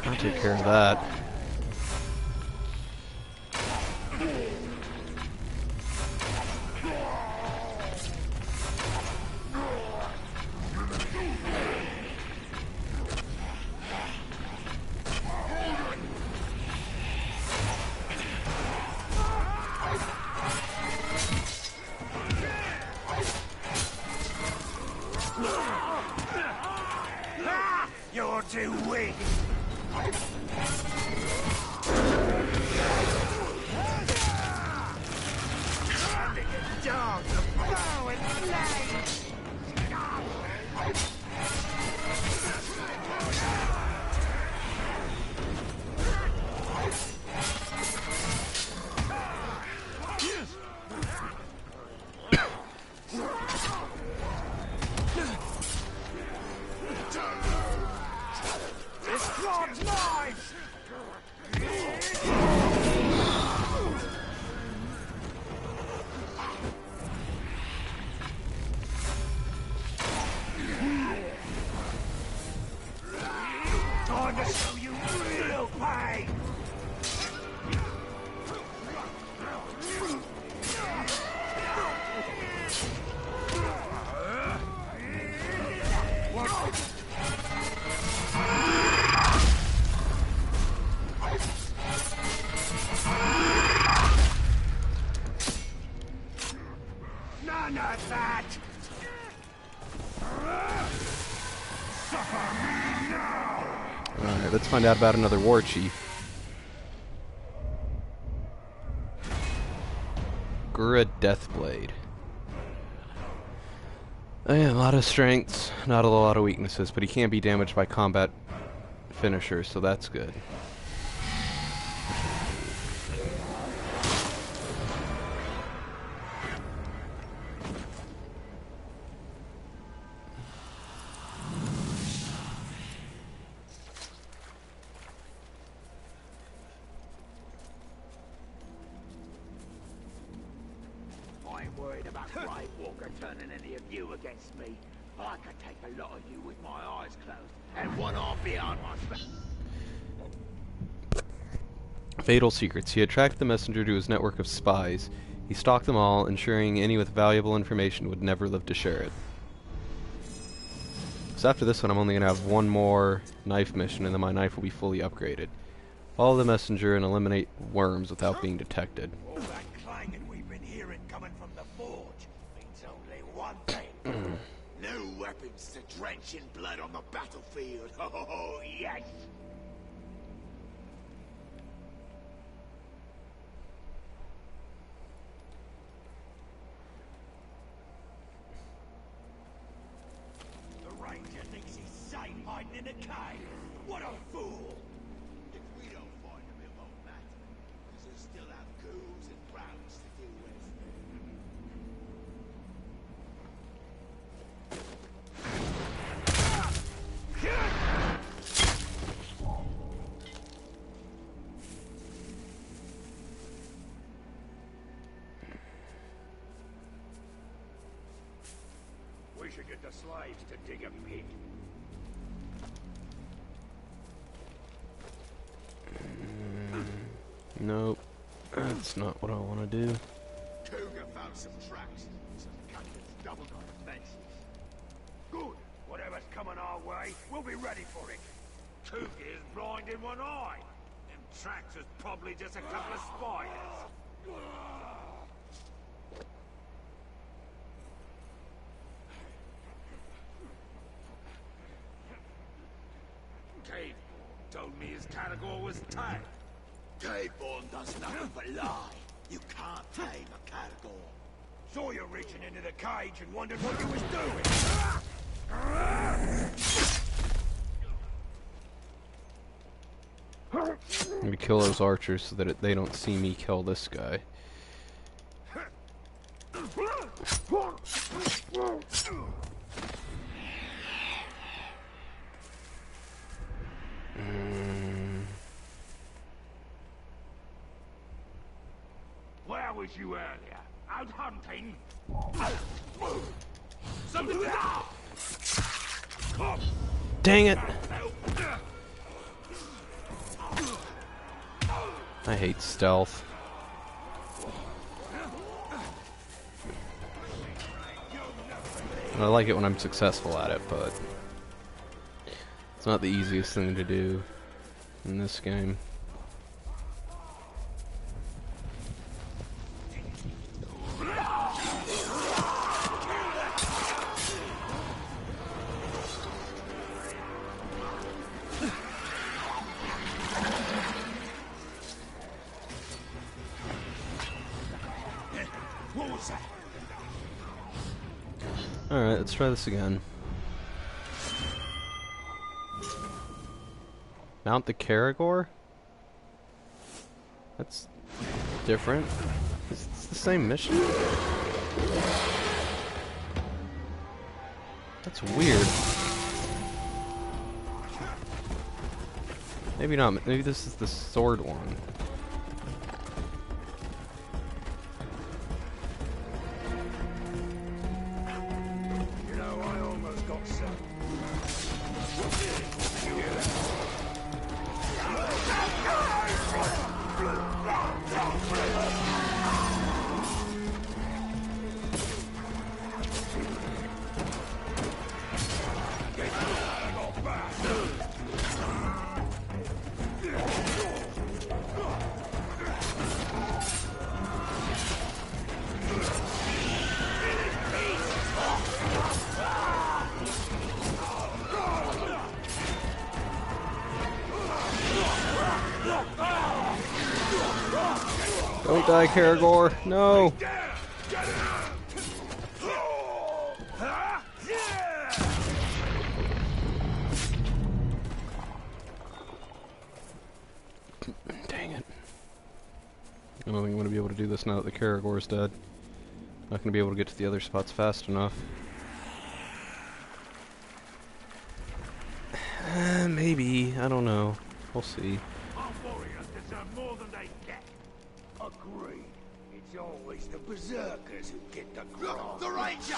I'll take care of that. Time to show you real pain! None of that! Alright, let's find out about another war chief. Gura Deathblade. Oh yeah, a lot of strengths, not a lot of weaknesses, but he can't be damaged by combat finishers, so that's good. I ain't worried about Grey Walker turning any of you against me. I could take a lot of you with my eyes closed and one arm behind my back. Fatal secrets. He attracted the messenger to his network of spies. He stalked them all, ensuring any with valuable information would never live to share it. So after this one, I'm only going to have one more knife mission, and then my knife will be fully upgraded. Follow the messenger and eliminate worms without being detected. All that clanging we've been hearing coming from the forge means only one thing. New weapons to drench in blood on the battlefield. Oh, yes! The ranger thinks he's safe hiding in a cave. What a fool! If we don't find him, it won't matter. Because he'll still have ghouls and browns to deal with. We should get the slaves to dig a pit. Nope. That's not what I want to do. Cougar found some tracks, so the captain's doubled our defenses. Good. Whatever's coming our way, we'll be ready for it. Cougar's blind in one eye. Them tracks was probably just a couple of spiders. Cave told me his category was tagged. Caveborn does nothing but lie. You can't tame a category. Saw you reaching into the cage and wondered what you was doing. Let me kill those archers so that they don't see me kill this guy. Where was you earlier? Out hunting? Something down! Dang it! I hate stealth. I like it when I'm successful at it, but it's not the easiest thing to do in this game. Alright, let's try this again. Mount the Caragor? That's different. It's the same mission? That's weird. Maybe not. Maybe this is the sword one. You know, I almost got some. Don't die, Caragor. No. Dang it. I don't think I'm going to be able to do this now that the Caragor's dead. Not going to be able to get to the other spots fast enough. Maybe. I don't know. We'll see. Our warriors deserve more than they get. Agreed. It's always the berserkers who get the graft. The ranger!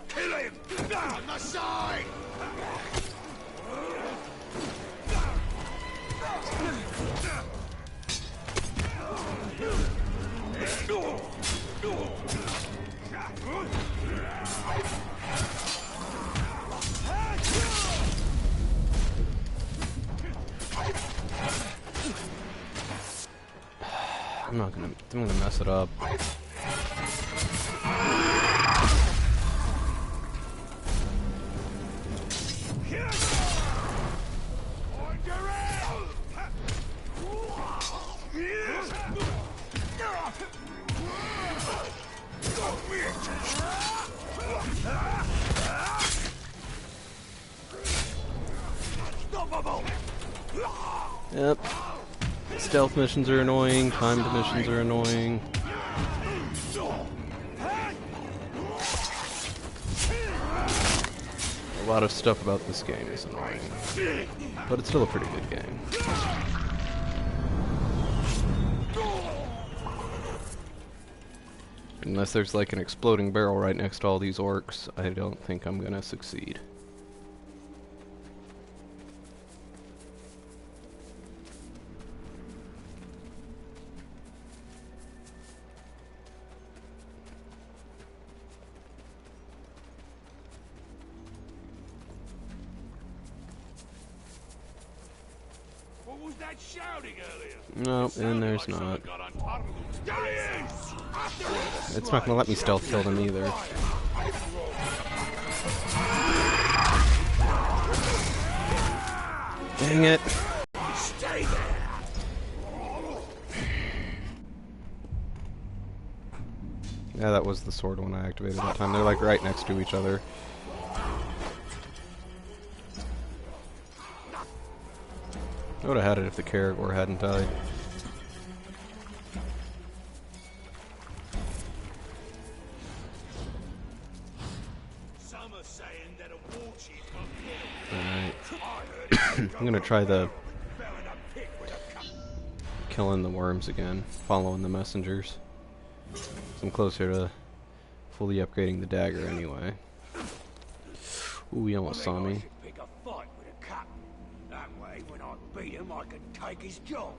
Kill him! On the side! I'm gonna mess it up. Yep. Stealth missions are annoying, timed missions are annoying. A lot of stuff about this game is annoying. But it's still a pretty good game. Unless there's like an exploding barrel right next to all these orcs, I don't think I'm gonna succeed. What was that shouting earlier? No, and there's not. There he is! It's not gonna let me stealth kill them either. Dang it! Stay there! Yeah, that was the sword one I activated that time. They're like right next to each other. I would have had it if the Caragor hadn't died. Some are saying that a war chief got killed. Alright. I'm gonna try the Fell in a pit with a cup. killing the worms again, following the messengers. I'm closer to fully upgrading the dagger anyway. Ooh, he almost saw me. Pick a fight with a cup. That way, when I beat him, I can take his job.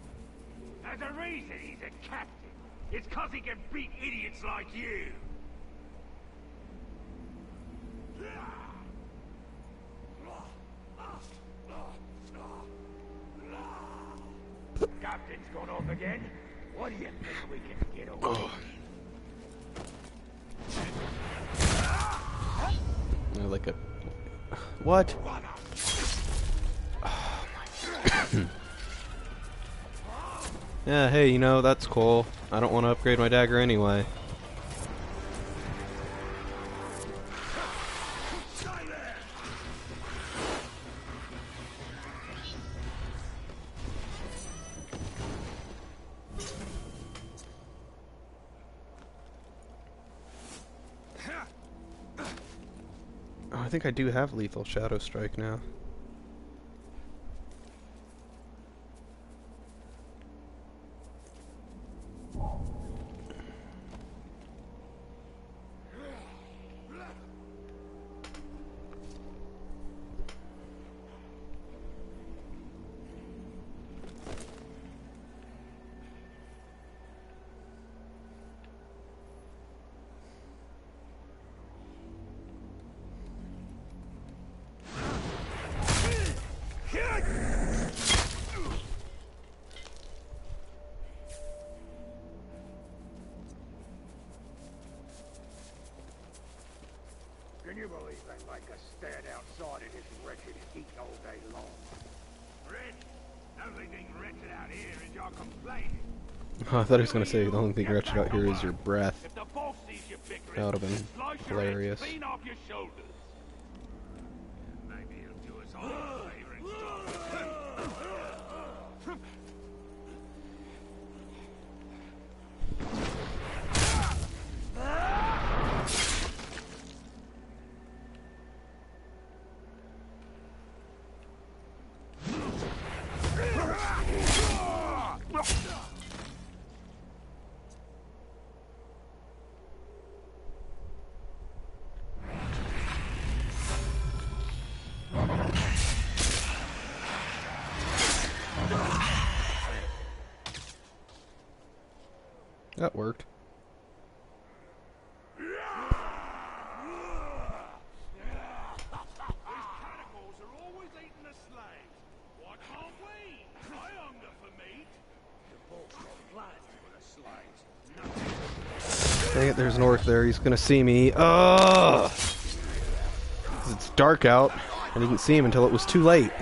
There's a reason he's a captain. It's 'cause he can beat idiots like you. Captain's gone off again. What do you think we can get away? They're like a... What? Yeah, hey, you know, that's cool. I don't want to upgrade my dagger anyway. think I do have lethal Shadow Strike now. Can you believe they make us stand outside in this wretched heat all day long? Red, the only thing wretched out here is your complaining. Oh, I thought he was going to say the only thing wretched out here is your breath. If the boss sees you bickering, That would have been slice your head hilarious. clean off your shoulders. Maybe he'll do us all a favor and stop. That worked. Cannibals are always eating the slaves. Why can't we? I hunger for meat. The boss got plans for the slaves. Dang it, there's an orc there. He's gonna see me. Ugh! 'Cause it's dark out, and he didn't see him until it was too late.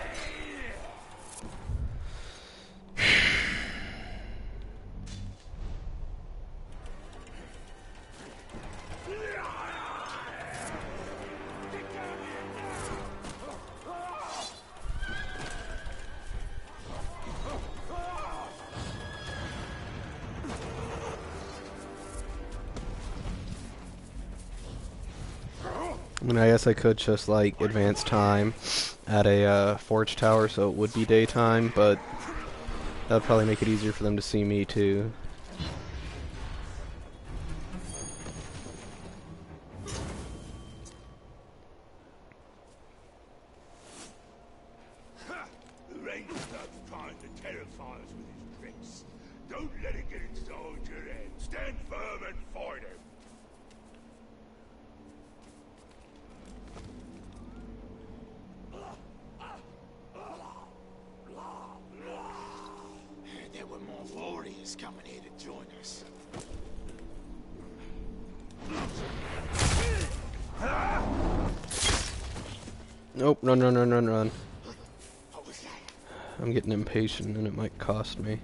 I mean, I guess I could just, like, advance time at a forge tower so it would be daytime, but that would probably make it easier for them to see me, too. The Ranger's trying to terrify us with his tricks. Don't let it get inside your head. Stand firm and fight him. There were more warriors coming here to join us. Nope, run, run, run, run, run. What was that? I'm getting impatient and it might cost me.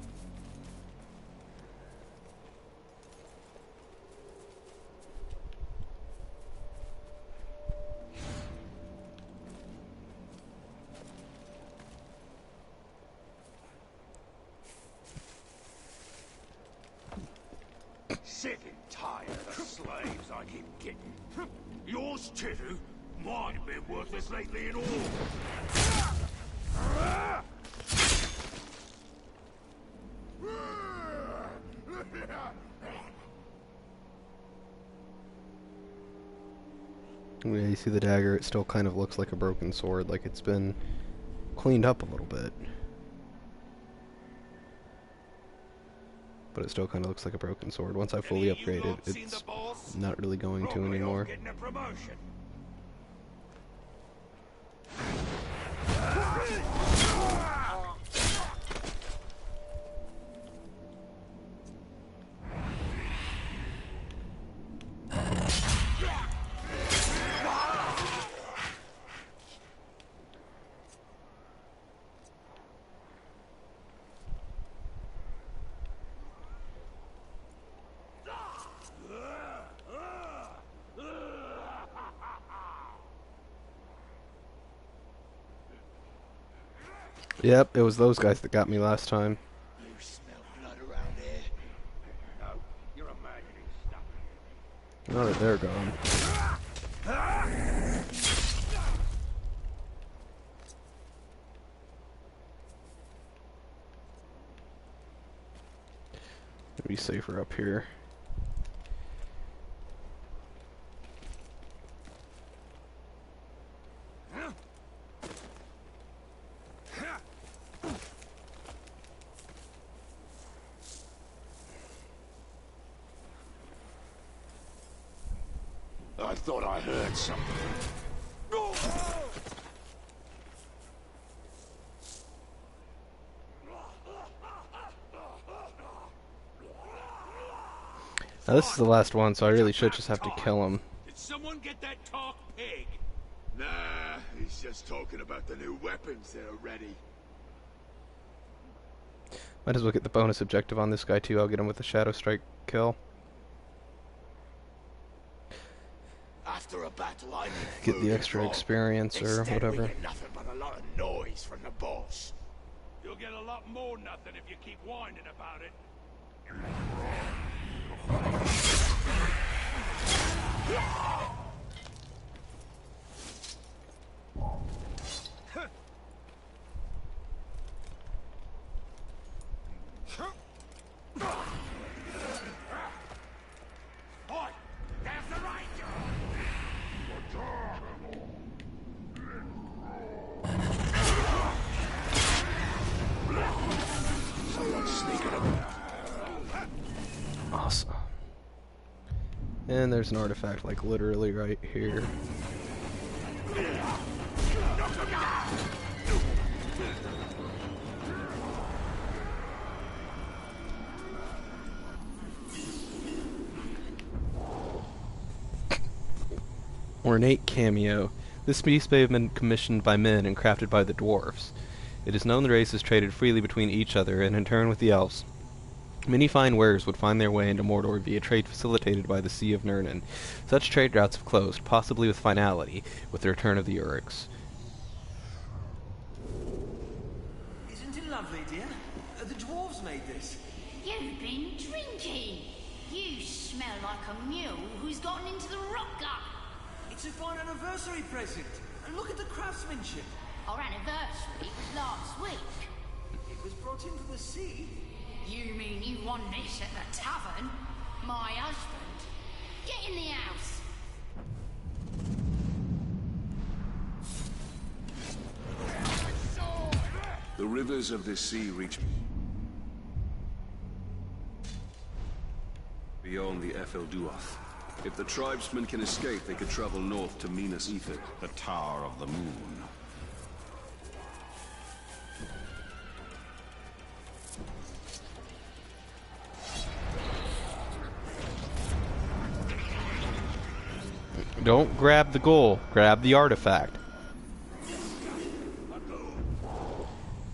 Sick and tired of the slaves I keep getting. Yours too might have been worthless lately in all. Yeah, you see the dagger, it still kind of looks like a broken sword, like it's been cleaned up a little bit. But it still kind of looks like a broken sword. Once I fully upgrade it, it's not really going to anymore. Getting a promotion. Yep, it was those guys that got me last time. You smell blood around here? No, you're imagining stuff. Now that they're gone. It'd be safer up here. I thought I heard something. Now this is the last one, so I really should just have to kill him. Did someone get that talk pig? Nah, he's just talking about the new weapons that are ready. Might as well get the bonus objective on this guy too. I'll get him with the Shadow Strike kill. After a battle, I need Get food the and extra grog. experience or Instead, whatever. we get nothing but a lot of noise from the boss. You'll get a lot more nothing if you keep whining about it. Oi! There's the ranger! Someone's sneaking about. Awesome. And there's an artifact, like, literally right here. Ornate cameo. This piece may have been commissioned by men and crafted by the dwarves. It is known the races traded freely between each other and in turn with the elves. Many fine wares would find their way into Mordor via trade facilitated by the Sea of Nirnan. Such trade routes have closed, possibly with finality, with the return of the Uruks. Isn't it lovely, dear? The dwarves made this. You've been drinking. You smell like a mule who's gotten into the rock gut. It's a fine anniversary present. And look at the craftsmanship. Our anniversary was last week. It was brought into the sea. You mean you won this at the tavern? My husband. Get in the house. The rivers of this sea reach beyond the Efelduath. If the tribesmen can escape, they could travel north to Minas Ithil. The Tower of the Moon. Don't grab the goal, grab the artifact.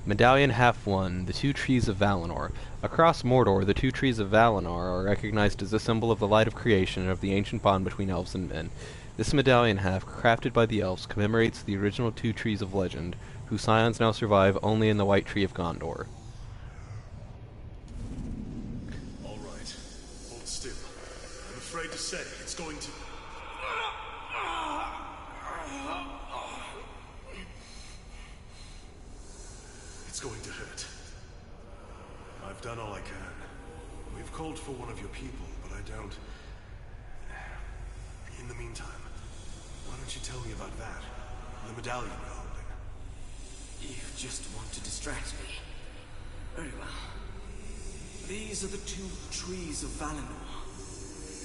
Medallion Half 1, the Two Trees of Valinor. Across Mordor, the Two Trees of Valinor are recognized as a symbol of the light of creation and of the ancient bond between elves and men. This medallion half, crafted by the elves, commemorates the original Two Trees of Legend, whose scions now survive only in the White Tree of Gondor. All right. Hold still. I'm afraid to say it's going to... It's going to hurt. I've done all I can. We've called for one of your people, but I don't... In the meantime, why don't you tell me about that? The medallion you're holding. You just want to distract me. Very well. These are the two trees of Valinor.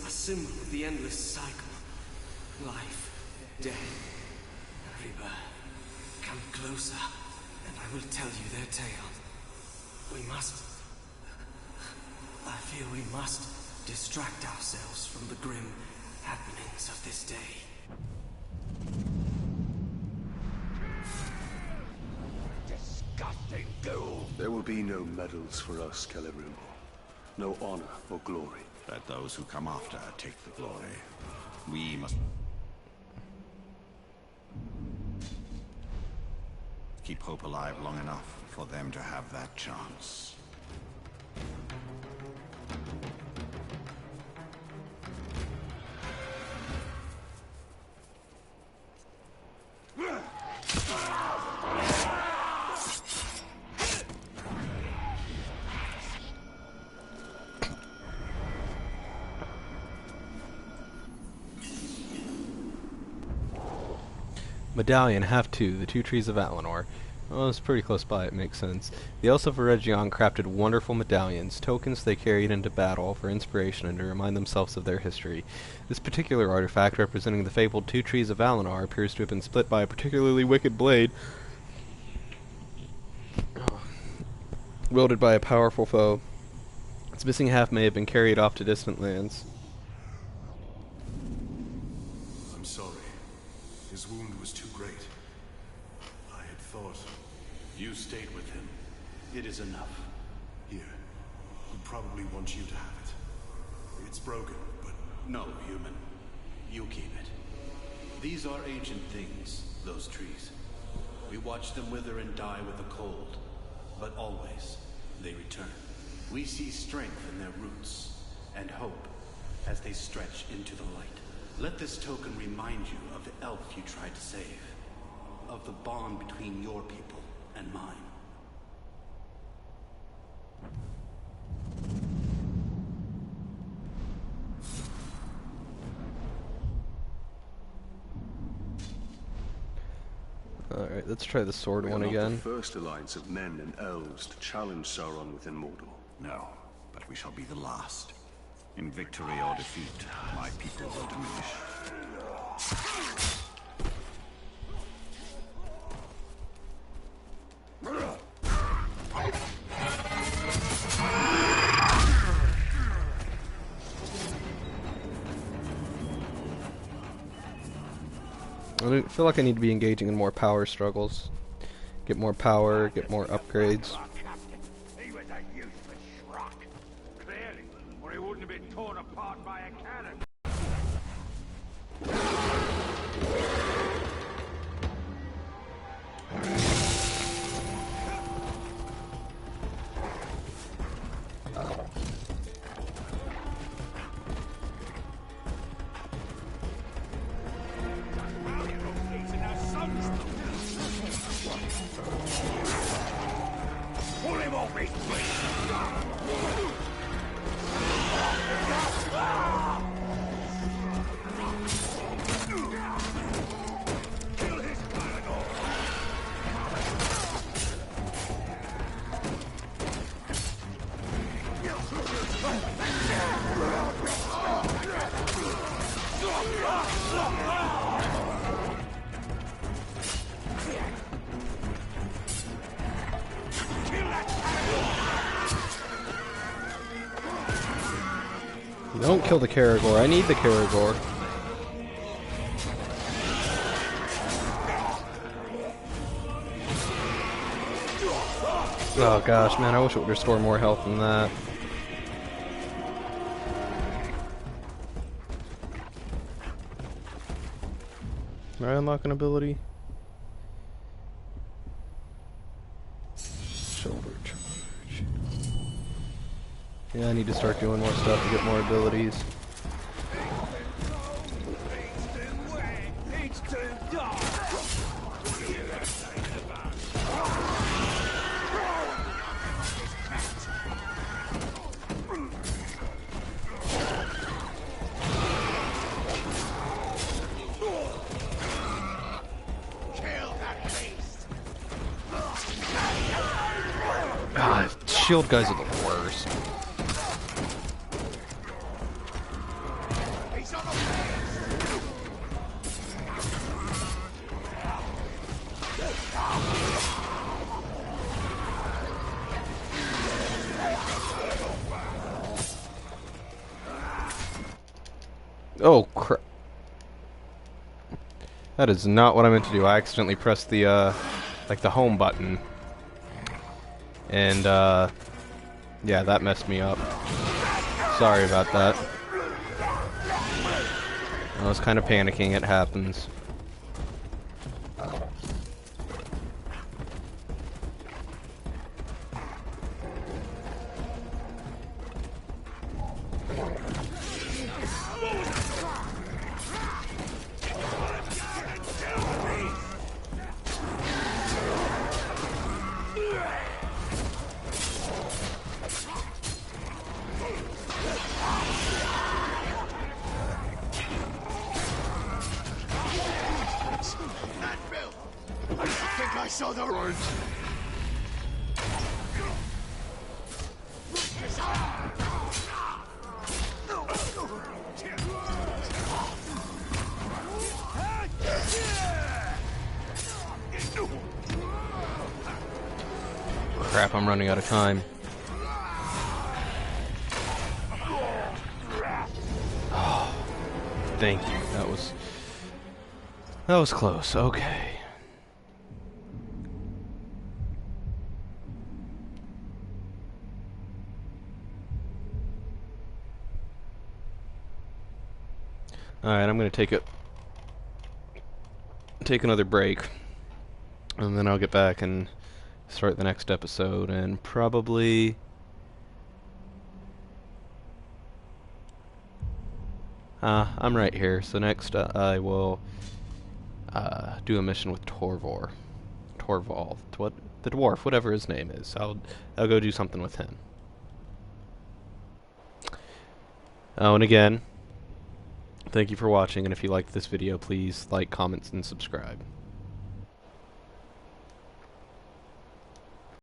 A symbol of the endless cycle. Life, death, rebirth. Come closer, and I will tell you their tale. We must... I feel we must distract ourselves from the grim happenings of this day. Disgusting ghoul! There will be no medals for us, Celebrimbor. No honor or glory. Let those who come after take the glory. We must keep hope alive long enough for them to have that chance. Medallion, half 2, the two trees of Valinor. Well, it's pretty close by, it makes sense. The elves of Eregion crafted wonderful medallions, tokens they carried into battle for inspiration and to remind themselves of their history. This particular artifact, representing the fabled two trees of Valinor, appears to have been split by a particularly wicked blade, wielded by a powerful foe. Its missing half may have been carried off to distant lands. I'm sorry. His wound was too great. I had thought... You stayed with him. It is enough. Here. He'd probably want you to have it. It's broken, but... No, human. You keep it. These are ancient things, those trees. We watch them wither and die with the cold. But always, they return. We see strength in their roots, and hope as they stretch into the light. Let this token remind you of the elf you tried to save. Of the bond between your people and mine. Alright, let's try the sword one We are again. not the first alliance of men and elves to challenge Sauron within Mordor. No, but we shall be the last. In victory or defeat, my people will diminish. I feel like I need to be engaging in more power struggles. Get more power, get more upgrades. He was a useless schrock. Clearly, or he wouldn't have been torn apart by a cannon. Pull him off his feet! Kill his Valinor! Don't kill the Caragor. I need the Caragor. Oh gosh, man, I wish it would restore more health than that. Can I unlock an ability? Shoulder charge. Yeah, I need to start doing more stuff to get more abilities. God, shield guys are the worst. Oh crap. That is not what I meant to do. I accidentally pressed the like the home button. And yeah, that messed me up. Sorry about that. I was kind of panicking, it happens. crap, I'm running out of time. Oh, thank you. That was close. Okay. Alright, I'm gonna take another break, and then I'll get back and start the next episode, and probably I'm right here. So next I will do a mission with Torvald, what the dwarf, whatever his name is. I'll go do something with him. Oh, and again, thank you for watching, and if you liked this video, please like, comment, and subscribe.